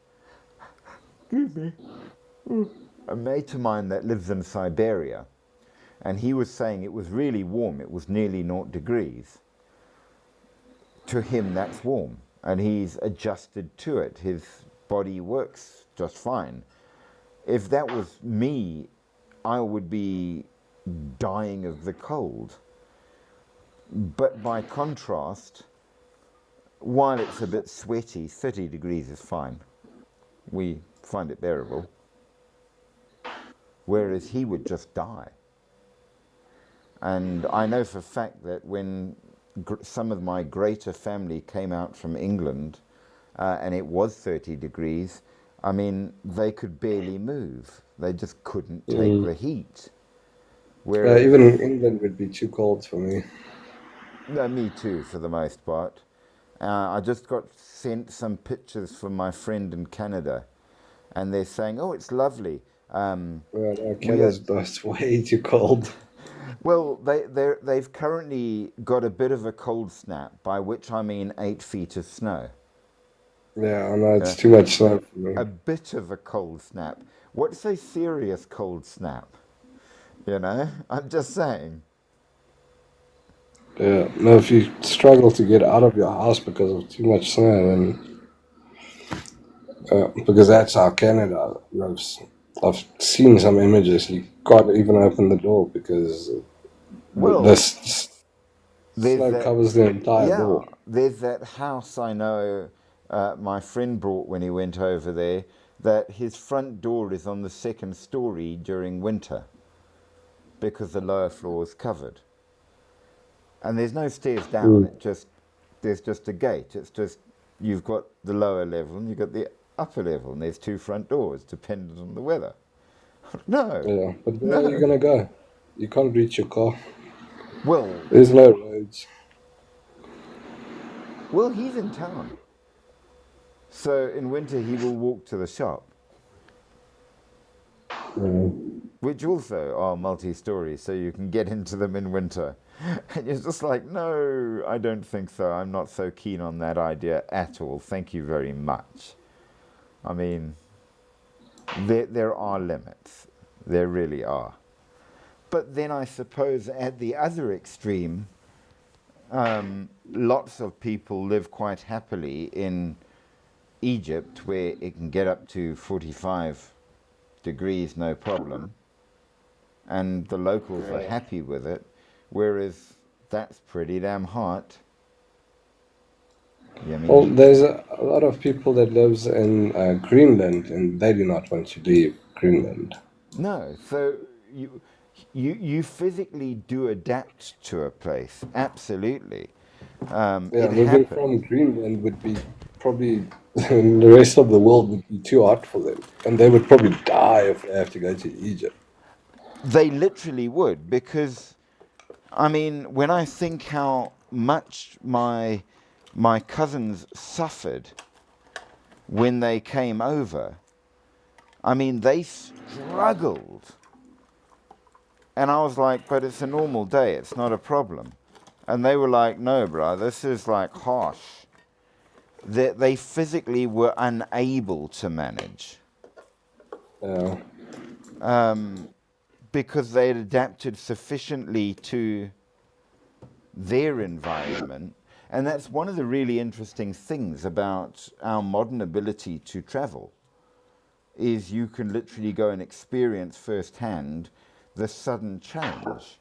a mate of mine that lives in Siberia, and he was saying it was really warm. It was nearly 0 degrees. To him, that's warm, and he's adjusted to it. His body works just fine. If that was me, I would be dying of the cold. But by contrast, while it's a bit sweaty, 30 degrees is fine. We find it bearable. Whereas he would just die. And I know for a fact that when some of my greater family came out from England and it was 30 degrees, I mean, they could barely move. They just couldn't take the heat. Whereas, Even England would be too cold for me. no, me too, for the most part. I just got sent some pictures from my friend in Canada, and they're saying, "Oh, it's lovely." Canada's way too cold. Well, they've currently got a bit of a cold snap, by which I mean 8 feet of snow. Yeah, I know it's too much snow for me. A bit of a cold snap. What's a serious cold snap? You know, I'm just saying. Yeah, no, if you struggle to get out of your house because of too much snow, then because that's how Canada. I've seen some images. You can't even open the door because Well, this there's snow that, covers the entire yeah, door. there's that house I know my friend brought when he went over there, that his front door is on the 2nd story during winter because the lower floor is covered. And there's no stairs down, there's just a gate. It's just you've got the lower level and you've got the upper level, and there's two front doors, dependent on the weather. No, Yeah, but where are you no. gonna go? You can't reach your car. Well, There's no roads. well, he's in town, so in winter he will walk to the shop, Yeah. which also are multi-story, so you can get into them in winter. And you're just like, no, I don't think so. I'm not so keen on that idea at all. Thank you very much. I mean, there are limits. There really are. But then I suppose at the other extreme, lots of people live quite happily in Egypt, where it can get up to 45 degrees no problem, and the locals are Yeah. happy with it, whereas that's pretty damn hot. Yeah, I mean, Well, there's a lot of people that lives in Greenland, and they do not want to leave Greenland. no. So you physically do adapt to a place, absolutely. Yeah, It moving happens. from Greenland would be probably the rest of the world would be too hot for them, and they would probably die if they have to go to Egypt. They literally would, because I mean, when I think how much my cousins suffered when they came over, I mean, they struggled. And I was like, but it's a normal day, it's not a problem. And they were like, no, bro, this is like harsh. They physically were unable to manage Yeah. because they had adapted sufficiently to their environment. And that's one of the really interesting things about our modern ability to travel, is you can literally go and experience firsthand the sudden change.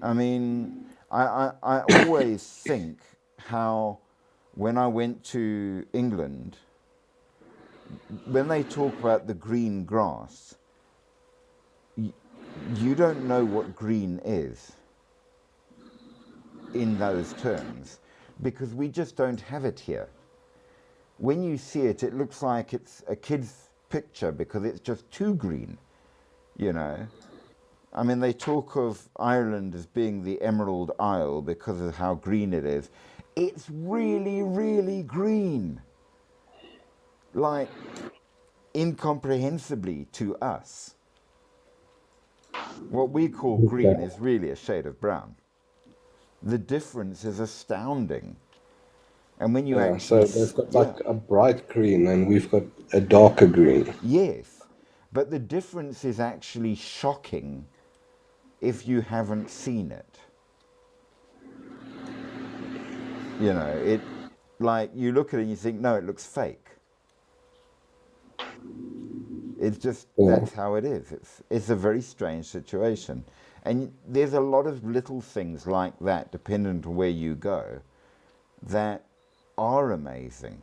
I mean, I always think how when I went to England, when they talk about the green grass, you don't know what green is in those terms, because we just don't have it here. When you see it, it looks like it's a kid's picture because it's just too green, you know. I mean, they talk of Ireland as being the Emerald Isle because of how green it is. It's really, really green. Like, incomprehensibly to us. What we call green is really a shade of brown. The difference is astounding. And when you Yeah, so actually, they've got yeah, like a bright green, and we've got a darker green. yes. But the difference is actually shocking if you haven't seen it. You know, it, like, you look at it and you think, no, it looks fake. It's just, Yeah. that's how it is. It's a very strange situation. And there's a lot of little things like that, dependent on where you go, that are amazing.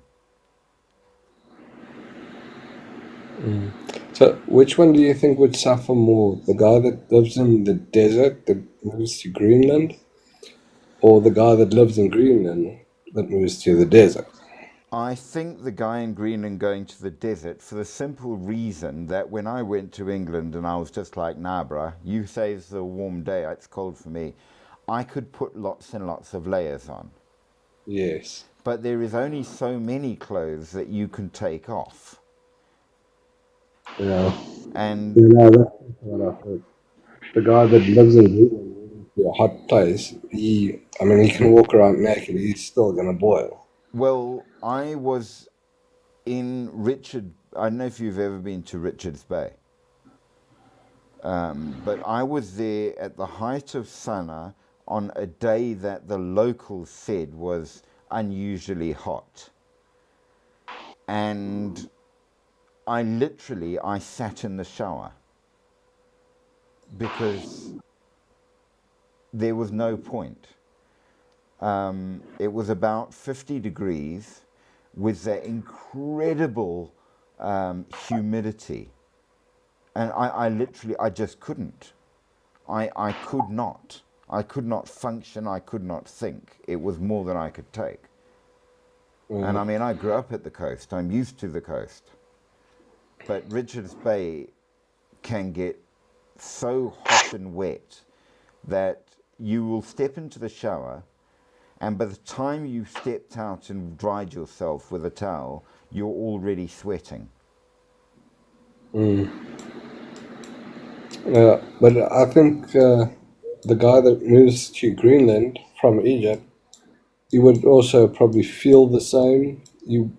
So, which one do you think would suffer more? The guy that lives in the desert that moves to Greenland, or the guy that lives in Greenland that moves to the desert? I think the guy in Greenland going to the desert, for the simple reason that when I went to England and I was just like, nah, bruh, you say it's a warm day, it's cold for me, I could put lots and lots of layers on. Yes. But there is only so many clothes that you can take off. Yeah. And You know, that's what I heard. The guy that lives in Greenland, a hot place, I mean, he can walk around naked, he's still gonna boil. well, I was in I don't know if you've ever been to Richards Bay, but I was there at the height of summer on a day that the locals said was unusually hot. And I sat in the shower because there was no point. It was about 50 degrees with the incredible humidity. And I just couldn't. I could not. I could not function, I could not think. It was more than I could take. And I mean, I grew up at the coast, I'm used to the coast. But Richards Bay can get so hot and wet that you will step into the shower, and by the time you stepped out and dried yourself with a towel, you're already sweating. Yeah, but I think the guy that moves to Greenland from Egypt, he would also probably feel the same. You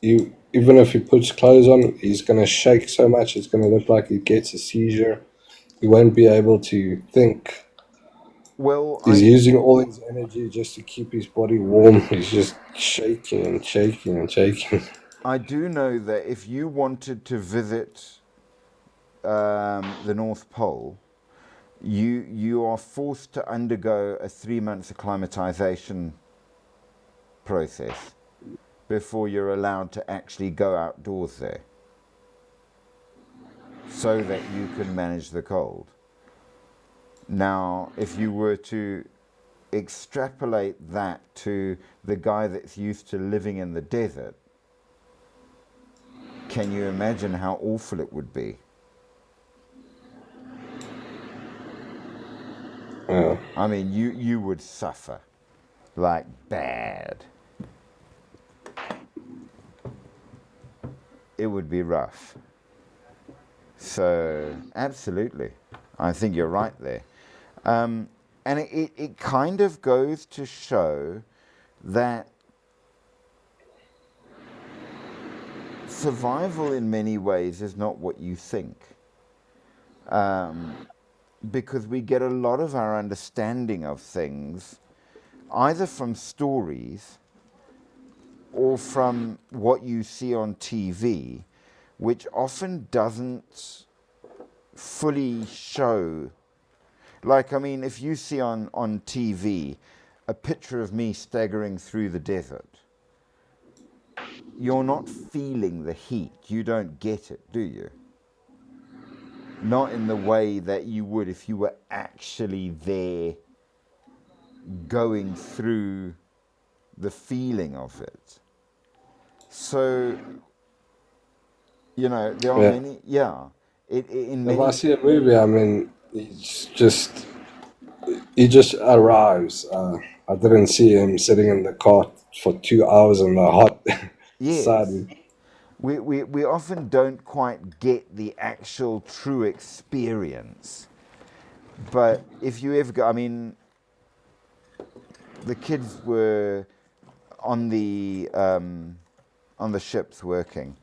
even if he puts clothes on, he's gonna shake so much it's gonna look like he gets a seizure. He won't be able to think. Well, He's using all his energy just to keep his body warm. He's just shaking and shaking and shaking. I do know that if you wanted to visit the North Pole, you are forced to undergo a 3 months acclimatization process before you're allowed to actually go outdoors there, so that you can manage the cold. Now, if you were to extrapolate that to the guy that's used to living in the desert, can you imagine how awful it would be? Yeah. I mean, you would suffer, like bad. It would be rough. So, absolutely. I think you're right there. And it kind of goes to show that survival in many ways is not what you think. Because we get a lot of our understanding of things either from stories or from what you see on TV, which often doesn't fully show. Like, I mean, if you see on TV a picture of me staggering through the desert, you're not feeling the heat. You don't get it, do you? Not in the way that you would if you were actually there going through the feeling of it. So, you know, there are Yeah. many, yeah. In If I many, see a movie, I mean, he just arrives. I didn't see him sitting in the car for 2 hours in the hot yes, sun. we often don't quite get the actual true experience. But if you ever go, I mean, the kids were on the ships working,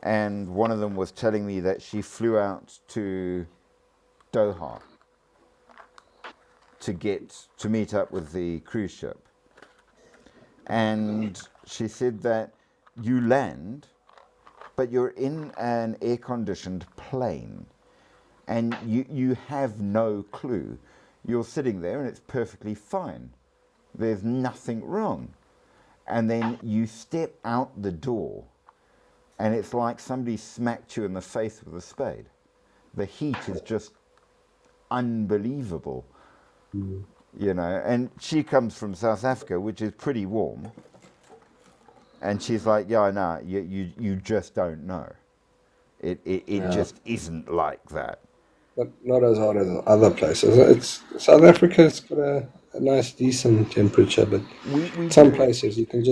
and one of them was telling me that she flew out to Doha to meet up with the cruise ship, and she said that you land, but you're in an air-conditioned plane, and you have no clue. You're sitting there, and it's perfectly fine. There's nothing wrong. And then you step out the door, and it's like somebody smacked you in the face with a spade. The heat is just unbelievable, you know. And she comes from South Africa, which is pretty warm. And she's like, yeah, I know, you just don't know. It Yeah. just isn't like that. But not as hot as other places. It's South Africa. It's got a nice, decent temperature, but We some do. places you can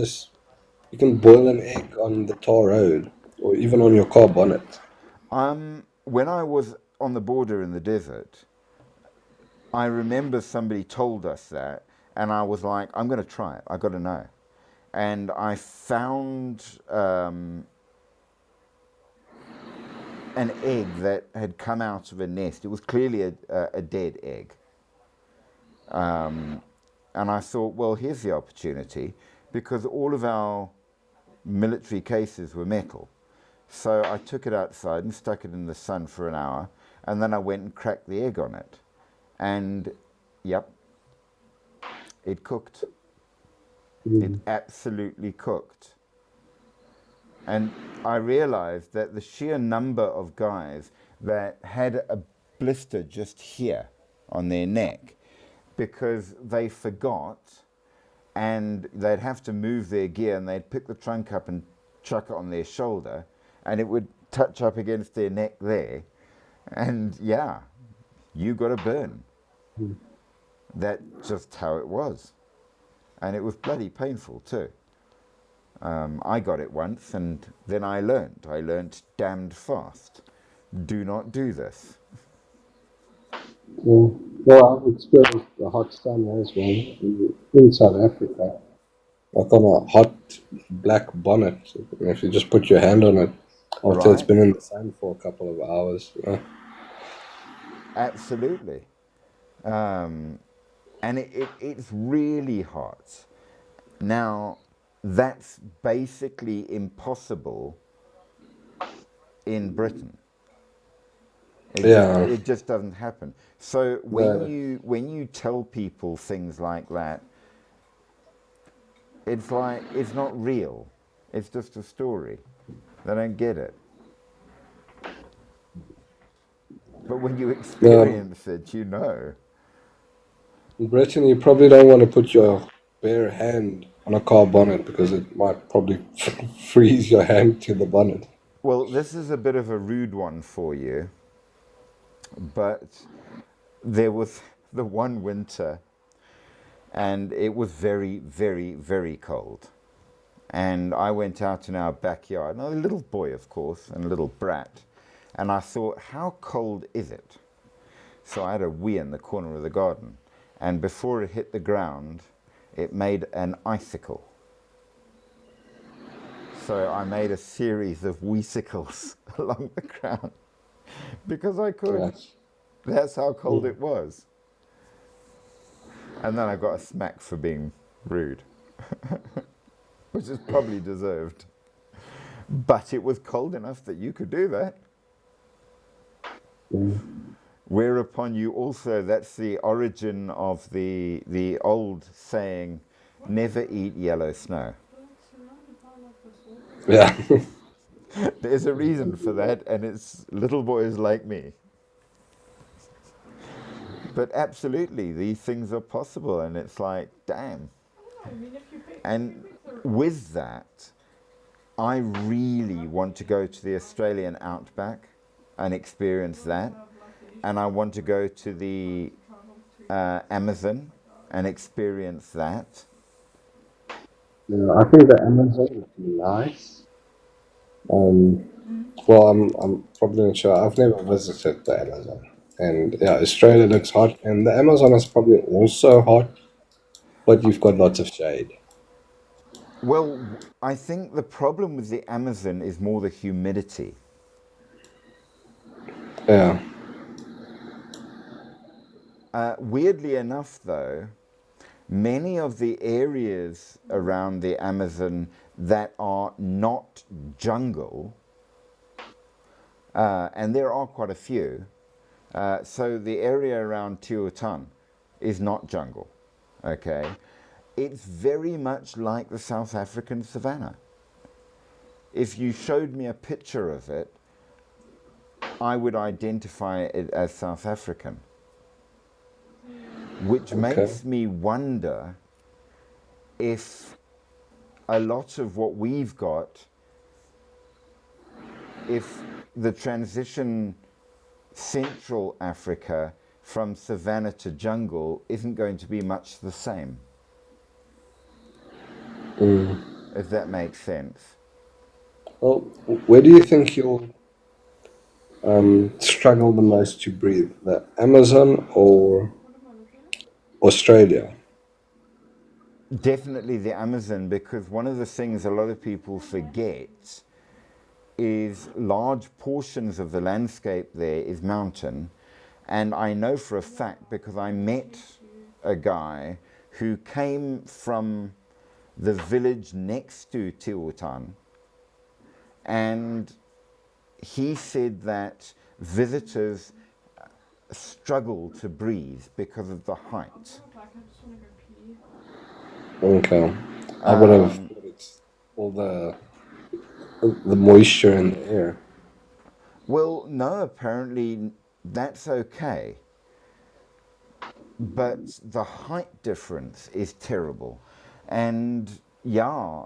boil an egg on the tar road or even on your car bonnet. When I was on the border in the desert, I remember somebody told us that, and I was like, I'm going to try it. I got to know. And I found an egg that had come out of a nest. It was clearly a dead egg. And I thought, well, here's the opportunity, because all of our military cases were metal. So I took it outside and stuck it in the sun for an hour, and then I went and cracked the egg on it. And, yep, it cooked. It absolutely cooked. And I realized that the sheer number of guys that had a blister just here on their neck, because they forgot, and they'd have to move their gear, and they'd pick the trunk up and chuck it on their shoulder, and it would touch up against their neck there, and yeah, you got a burn. That's just how it was, and it was bloody painful too. I got it once, and then I learned damned fast. Do not do this. Well, I've experienced the hot sun as well in South Africa. Like on a hot black bonnet. If you just put your hand on it after it's Right. been in the sun for a couple of hours. Absolutely. And it's really hot. Now, that's basically impossible in Britain. Yeah. It just doesn't happen. So when you tell people things like that, it's like it's not real. It's just a story. They don't get it. But when you experience it, you know. In Britain, you probably don't want to put your bare hand on a car bonnet because it might probably freeze your hand to the bonnet. Well, this is a bit of a rude one for you, but there was the one winter, and it was very, very, very cold. And I went out in our backyard, and I was a little boy, of course, and a little brat, and I thought, how cold is it? So I had a wee in the corner of the garden, and before it hit the ground, it made an icicle. So I made a series of weesicles along the ground because I could. Yes. That's how cold it was. And then I got a smack for being rude, which is probably deserved. But it was cold enough that you could do that. Whereupon you also, that's the origin of the old saying, never eat yellow snow. Yeah. There's a reason for that, and it's little boys like me. But absolutely, these things are possible, and it's like, damn. I mean, if you pick, And with that, I really want to go to the Australian outback and experience that. And I want to go to the Amazon and experience that. Yeah, I think the Amazon would be nice. Well, I'm probably not sure. I've never visited the Amazon, and yeah, Australia looks hot, and the Amazon is probably also hot, but you've got lots of shade. Well, I think the problem with the Amazon is more the humidity. Yeah. Weirdly enough, though, many of the areas around the Amazon that are not jungle, and there are quite a few, so the area around Tehutan is not jungle, okay? It's very much like the South African savanna. If you showed me a picture of it, I would identify it as South African, which makes me wonder if a lot of what we've got, if the transition Central Africa from savanna to jungle isn't going to be much the same. If that makes sense. Well, where do you think you'll struggle the most to breathe? The Amazon or Australia? Definitely the Amazon, because one of the things a lot of people forget is large portions of the landscape there is mountain. And I know for a fact, because I met a guy who came from the village next to Tehutan, and he said that visitors struggle to breathe because of the height. I just want to go pee. Okay. I would have thought it's all the moisture in the air. Well, no, apparently that's okay. but the height difference is terrible. And yeah,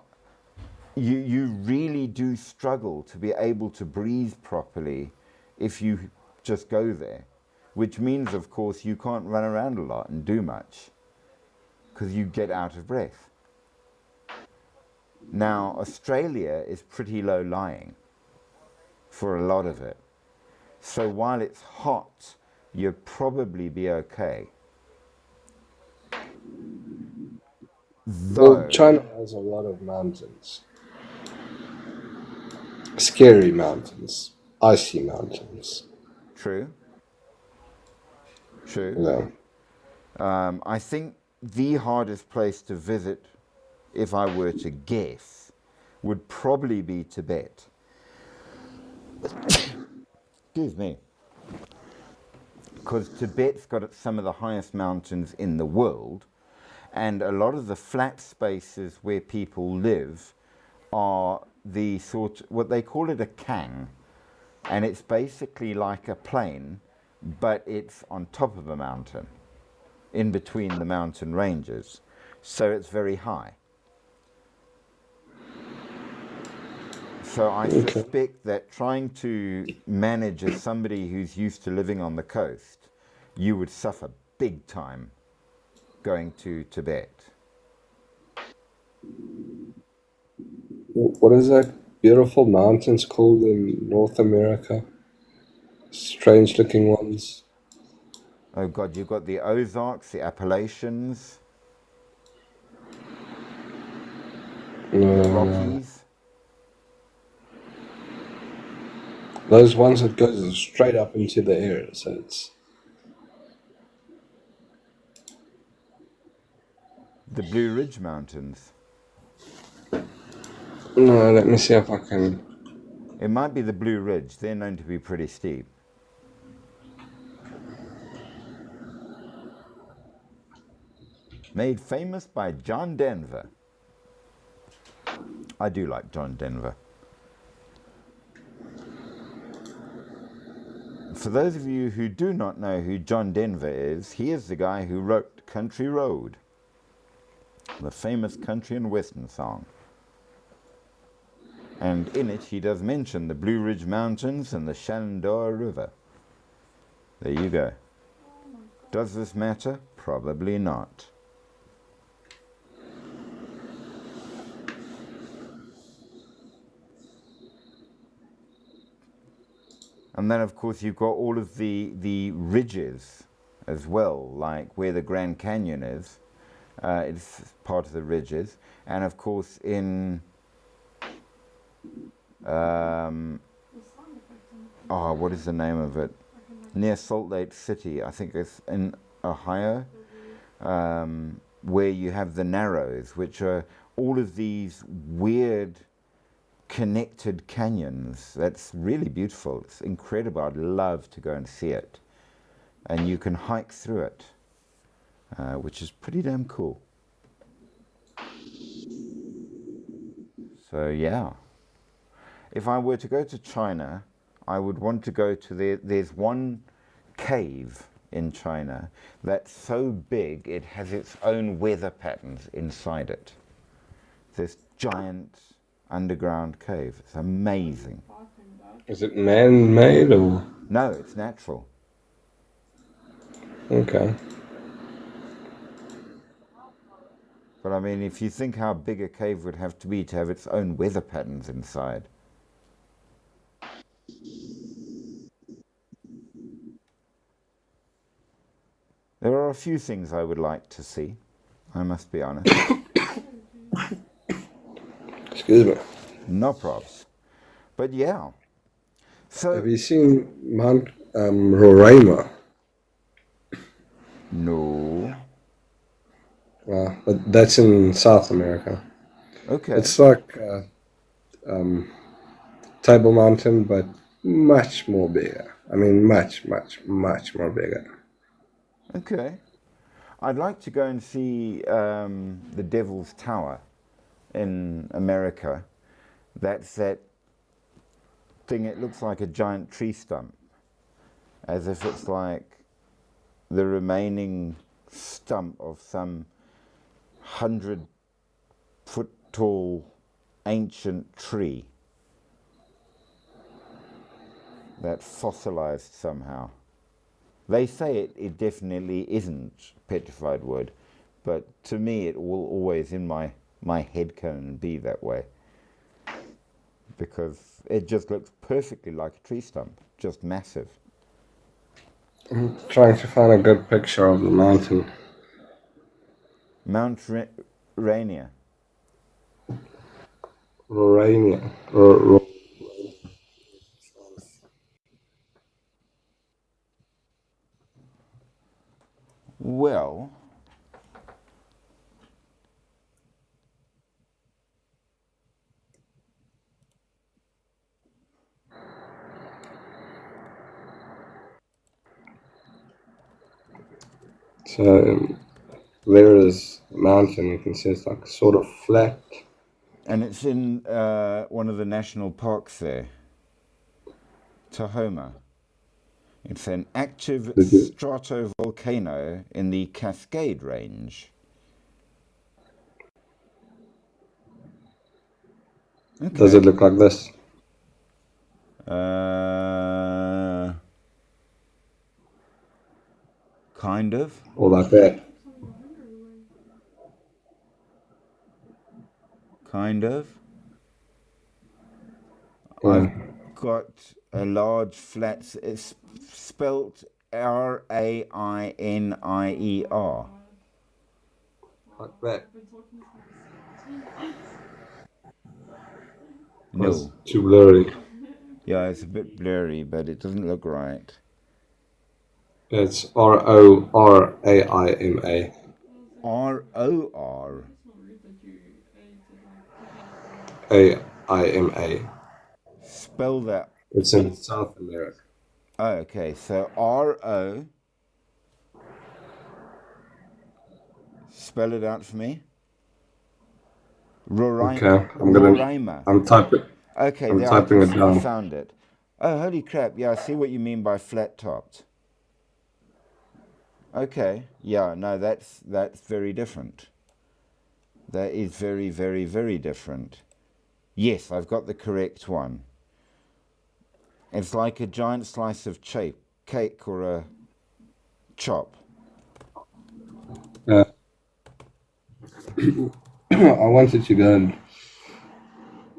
you really do struggle to be able to breathe properly if you just go there, which means, of course, you can't run around a lot and do much because you get out of breath. Now, Australia is pretty low lying for a lot of it. So while it's hot, you'll probably be okay. Well, Though, China has a lot of mountains. Scary mountains. Icy mountains. true, true. You know. I think the hardest place to visit, if I were to guess, would probably be Tibet. Excuse me. Because Tibet's got some of the highest mountains in the world, and a lot of the flat spaces where people live are the sort, what they call it a kang, and it's basically like a plain, but it's on top of a mountain, in between the mountain ranges, so it's very high. So I Okay. suspect that trying to manage as somebody who's used to living on the coast, you would suffer big time going to Tibet. What is that beautiful mountains called in North America? Strange looking ones. Oh God, you've got the Ozarks, the Appalachians, the No, Rockies. those ones that goes straight up into the air. So it's The Blue Ridge Mountains. no. Let me see if I can. It might be the Blue Ridge. They're known to be pretty steep. Made famous by John Denver. I do like John Denver. For those of you who do not know who John Denver is, he is the guy who wrote Country Road, the famous country and western song. And in it he does mention the Blue Ridge Mountains and the Shenandoah River. There you go. Does this matter? Probably not. And then, of course, you've got all of the ridges as well, like where the Grand Canyon is. It's part of the ridges. And, of course, in... what is the name of it? Near Salt Lake City, I think it's in Ohio, where you have the Narrows, which are all of these weird connected canyons. That's really beautiful. It's incredible. I'd love to go and see it. And you can hike through it, which is pretty damn cool. So yeah, if I were to go to China, I would want to go to there's one cave in China that's so big it has its own weather patterns inside it. This giant underground cave. It's amazing. Is it man-made or? No, it's natural. Okay. But I mean, if you think how big a cave would have to be to have its own weather patterns inside. There are a few things I would like to see, I must be honest. Excuse me. No props. But yeah. So Have you seen Mount Roraima? no. But that's in South America. Okay. It's like Table Mountain, but much more bigger. I mean, much, much, much more bigger. Okay. I'd like to go and see the Devil's Tower in America. That's that thing, it looks like a giant tree stump, as if it's like the remaining stump of some 100-foot tall ancient tree that fossilized somehow. They say it definitely isn't petrified wood, but to me it will always in my headcanon be that way, because it just looks perfectly like a tree stump, just massive. I'm trying to find a good picture of the mountain. Mount Rainier. Rorania. Well, So there is a mountain. You can see it's like sort of flat. and it's in one of the national parks there, Tahoma. It's an active stratovolcano in the Cascade Range. Okay. Does it look like this? Kind of. Or like that? Kind of. Yeah. I've got a large flat. It's spelt Rainier. Like that. No. It's too blurry. Yeah, it's a bit blurry, but it doesn't look right. It's Roraima. ROR. AIMA. Spell that. It's in South America. Oh, okay, so RO. Spell it out for me. Okay, Roraima. I'm typing. Okay, I'm there typing it I down. found it. Oh, holy crap! Yeah, I see what you mean by flat topped. Okay, yeah, no, that's very different. That is very, very, very different. Yes, I've got the correct one. It's like a giant slice of cake or a chop. Yeah. I wanted to go and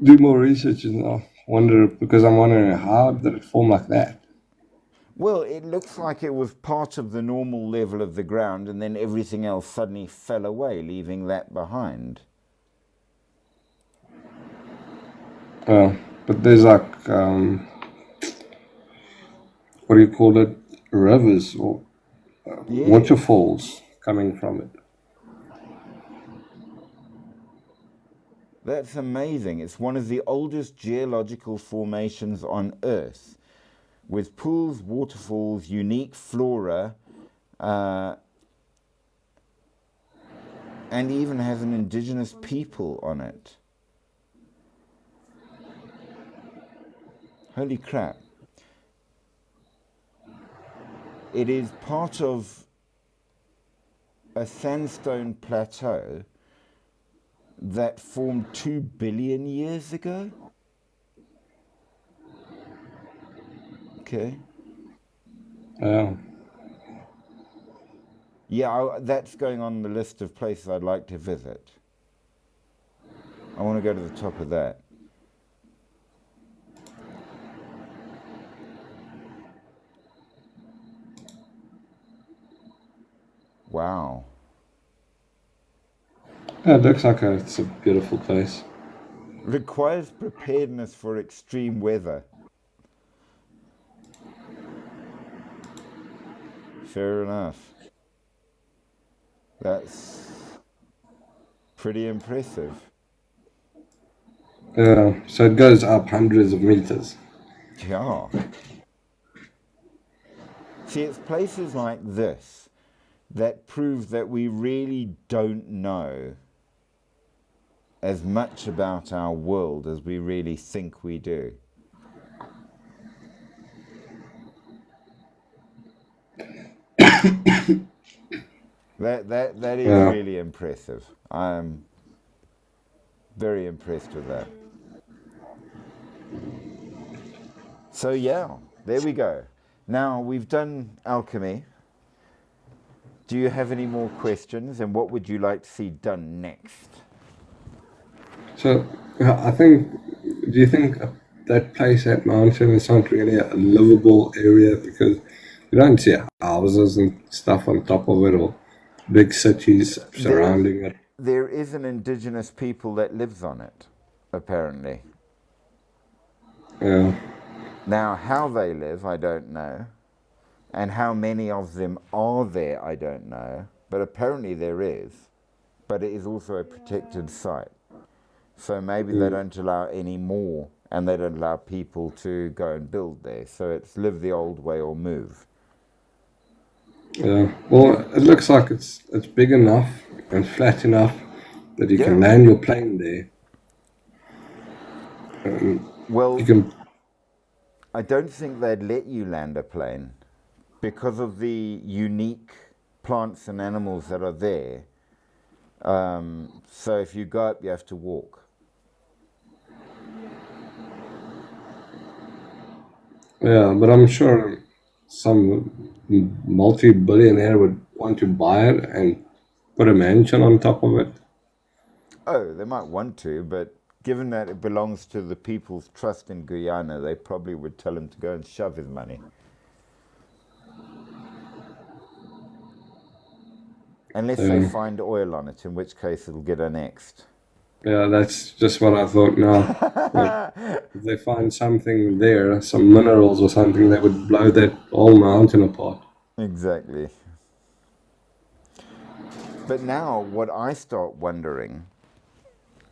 do more research, and I I'm wondering how did it form like that? Well, it looks like it was part of the normal level of the ground, and then everything else suddenly fell away, leaving that behind. But there's like what do you call it? Rivers or Yeah. waterfalls coming from it. That's amazing. It's one of the oldest geological formations on Earth, with pools, waterfalls, unique flora, and even has an indigenous people on it. Holy crap. It is part of a sandstone plateau that formed 2 billion years ago. Okay. Yeah, that's going on the list of places I'd like to visit. I want to go to the top of that. Wow. Yeah, it looks like it's a beautiful place. Requires preparedness for extreme weather. Fair enough. That's pretty impressive. Yeah, so it goes up hundreds of meters. Yeah. See, it's places like this that prove that we really don't know as much about our world as we really think we do. That is Yeah. really impressive. I'm very impressed with that. So yeah, there we go. Now we've done alchemy. Do you have any more questions? And what would you like to see done next? So I think, do you think that place, that mountain, is not really a livable area because you don't see houses and stuff on top of it or big cities There, surrounding it? there is an indigenous people that lives on it, apparently. Yeah. Now, how they live, I don't know. And how many of them are there, I don't know. But apparently there is. But it is also a protected site. So maybe they don't allow any more, and they don't allow people to go and build there. So it's live the old way or move. Yeah. Well, it looks like it's big enough and flat enough that you can Yeah. land your plane there. You Well, can. I don't think they'd let you land a plane because of the unique plants and animals that are there. So if you go up, you have to walk. Yeah, but I'm sure some multi-billionaire would want to buy it and put a mansion on top of it. Oh, they might want to, but given that it belongs to the People's Trust in Guyana, they probably would tell him to go and shove his money. Unless they Yeah. find oil on it, in which case it'll get annexed. Yeah, that's just what I thought now. But if they find something there, some minerals or something, that would blow that whole mountain apart. Exactly. But now, what I start wondering,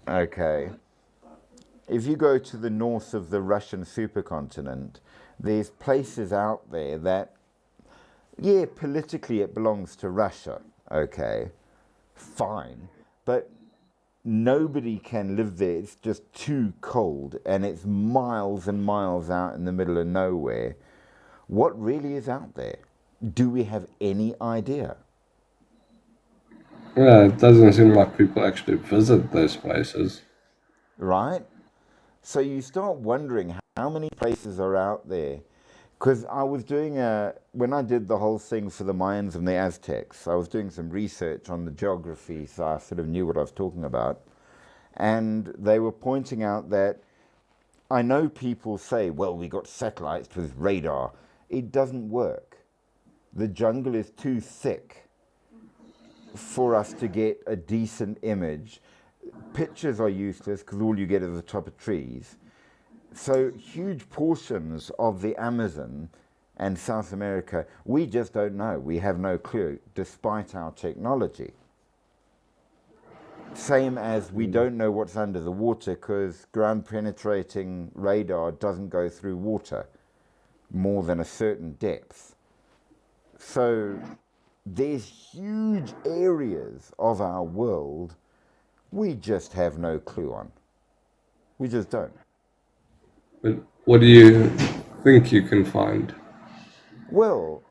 okay, if you go to the north of the Russian supercontinent, there's places out there that, yeah, politically it belongs to Russia, okay, fine, but nobody can live there. It's just too cold, and it's miles and miles out in the middle of nowhere. What really is out there? Do we have any idea? Yeah, it doesn't seem like people actually visit those places. Right? So you start wondering how many places are out there. Because I was doing when I did the whole thing for the Mayans and the Aztecs, I was doing some research on the geography, so I sort of knew what I was talking about. And they were pointing out that I know people say, well, we got satellites with radar. It doesn't work. The jungle is too thick for us to get a decent image. Pictures are useless because all you get is the top of trees. So huge portions of the Amazon and South America, we just don't know. We have no clue, despite our technology. Same as we don't know what's under the water because ground penetrating radar doesn't go through water more than a certain depth. So there's huge areas of our world we just have no clue on. We just don't. But what do you think you can find? Well,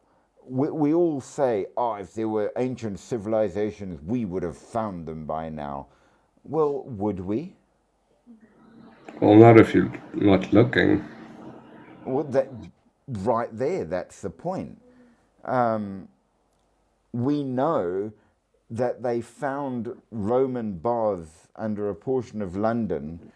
we all say, oh, if there were ancient civilizations, we would have found them by now. Well, would we? Well, not if you're not looking. Well, that right there, that's the point. We know that they found Roman baths under a portion of London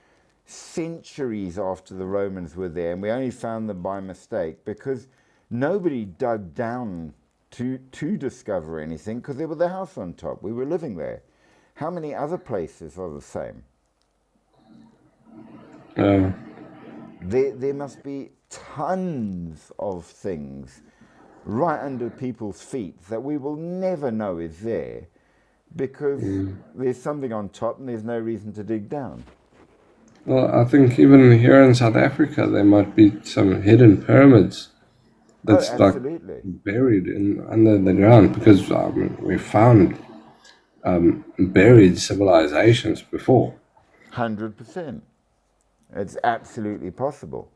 centuries after the Romans were there, and we only found them by mistake because nobody dug down to discover anything because there was a house on top. We were living there. How many other places are the same? There must be tons of things right under people's feet that we will never know is there because there's something on top and there's no reason to dig down. Well, I think even here in South Africa, there might be some hidden pyramids Oh, that's like absolutely. buried in under the ground because we found buried civilizations before. 100%. It's absolutely possible.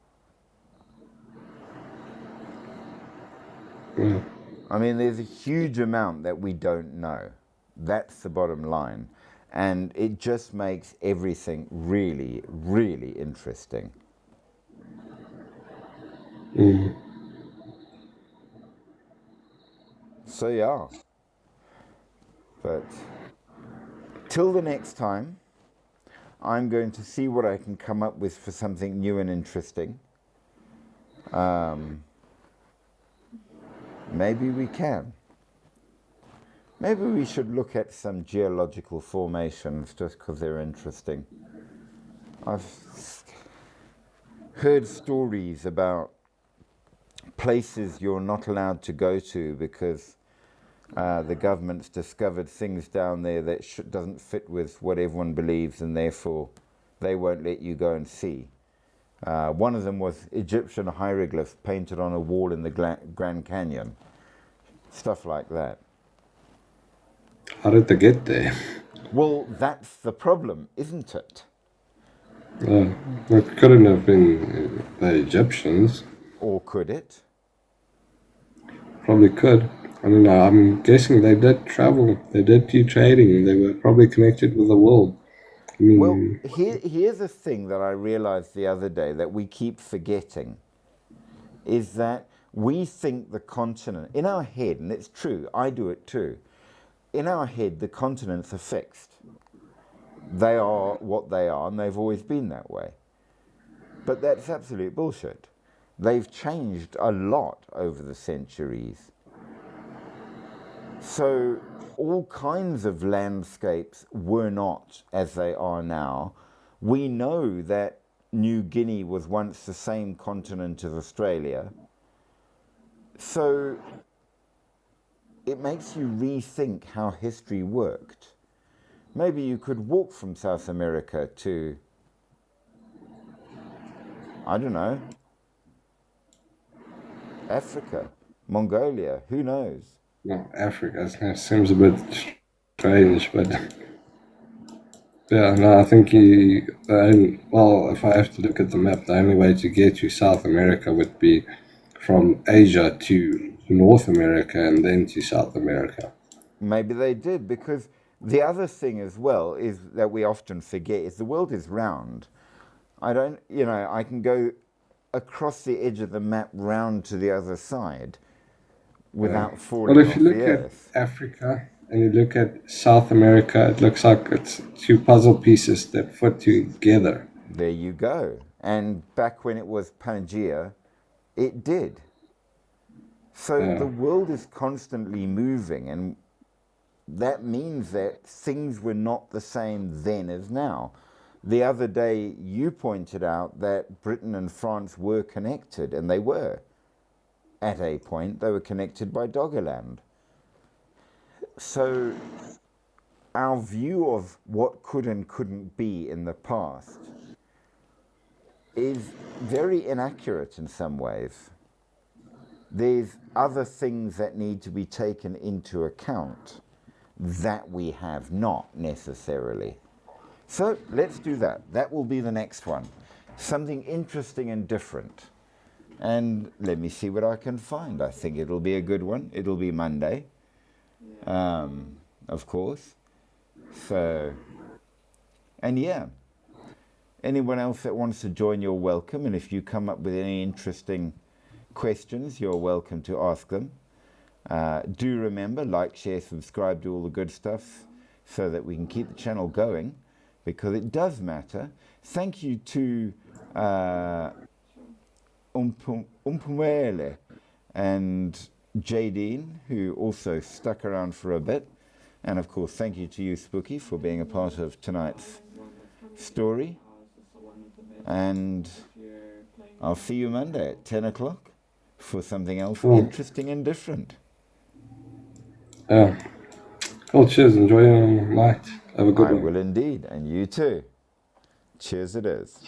Yeah. I mean, there's a huge amount that we don't know. That's the bottom line. And it just makes everything really, really interesting. Mm. So, yeah. But till the next time, I'm going to see what I can come up with for something new and interesting. Maybe we can. Maybe we should look at some geological formations just because they're interesting. I've heard stories about places you're not allowed to go to because the government's discovered things down there that doesn't fit with what everyone believes, and therefore they won't let you go and see. One of them was Egyptian hieroglyphs painted on a wall in the Grand Canyon. Stuff like that. How did they get there? Well, that's the problem, isn't it? It couldn't have been the Egyptians. Or could it? Probably could. I mean, I'm guessing they did travel. They did do trading. They were probably connected with the world. I mean, Well, here's a thing that I realized the other day that we keep forgetting, is that we think the continent, in our head, and it's true, I do it too, in our head the continents are fixed. They are what they are, and they've always been that way. But that's absolute bullshit. They've changed a lot over the centuries. So all kinds of landscapes were not as they are now. We know that New Guinea was once the same continent as Australia. So it makes you rethink how history worked. Maybe you could walk from South America to, I don't know, Africa, Mongolia, who knows? no, Africa seems a bit strange, but yeah, no, I think well, if I have to look at the map, the only way to get to South America would be from Asia to North America and then to South America. Maybe they did, because the other thing as well is that we often forget is the world is round. I can go across the edge of the map round to the other side without falling Well, if off you look the at earth. Africa and you look at South America, it looks like it's two puzzle pieces that fit together. There you go. And back when it was Pangea, it did. So Yeah. the world is constantly moving, and that means that things were not the same then as now. The other day you pointed out that Britain and France were connected, and they were. At a point, they were connected by Doggerland. So our view of what could and couldn't be in the past is very inaccurate in some ways. There's other things that need to be taken into account that we have not necessarily. So let's do that. That will be the next one. Something interesting and different. And let me see what I can find. I think it'll be a good one. It'll be Monday, of course. So, and yeah, anyone else that wants to join, you're welcome. And if you come up with any interesting questions, you're welcome to ask them. Do remember, like, share, subscribe, do all the good stuff so that we can keep the channel going, because it does matter. Thank you to Umpumele and Jadine, who also stuck around for a bit. And of course, thank you to you, Spooky, for being a part of tonight's story. And I'll see you Monday at 10 o'clock for something else interesting and different. Yeah. Cool, cheers. Enjoy your night. Have a good I one. will indeed, and you too. Cheers it is.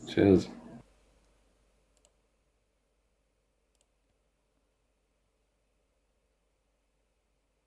Cheers.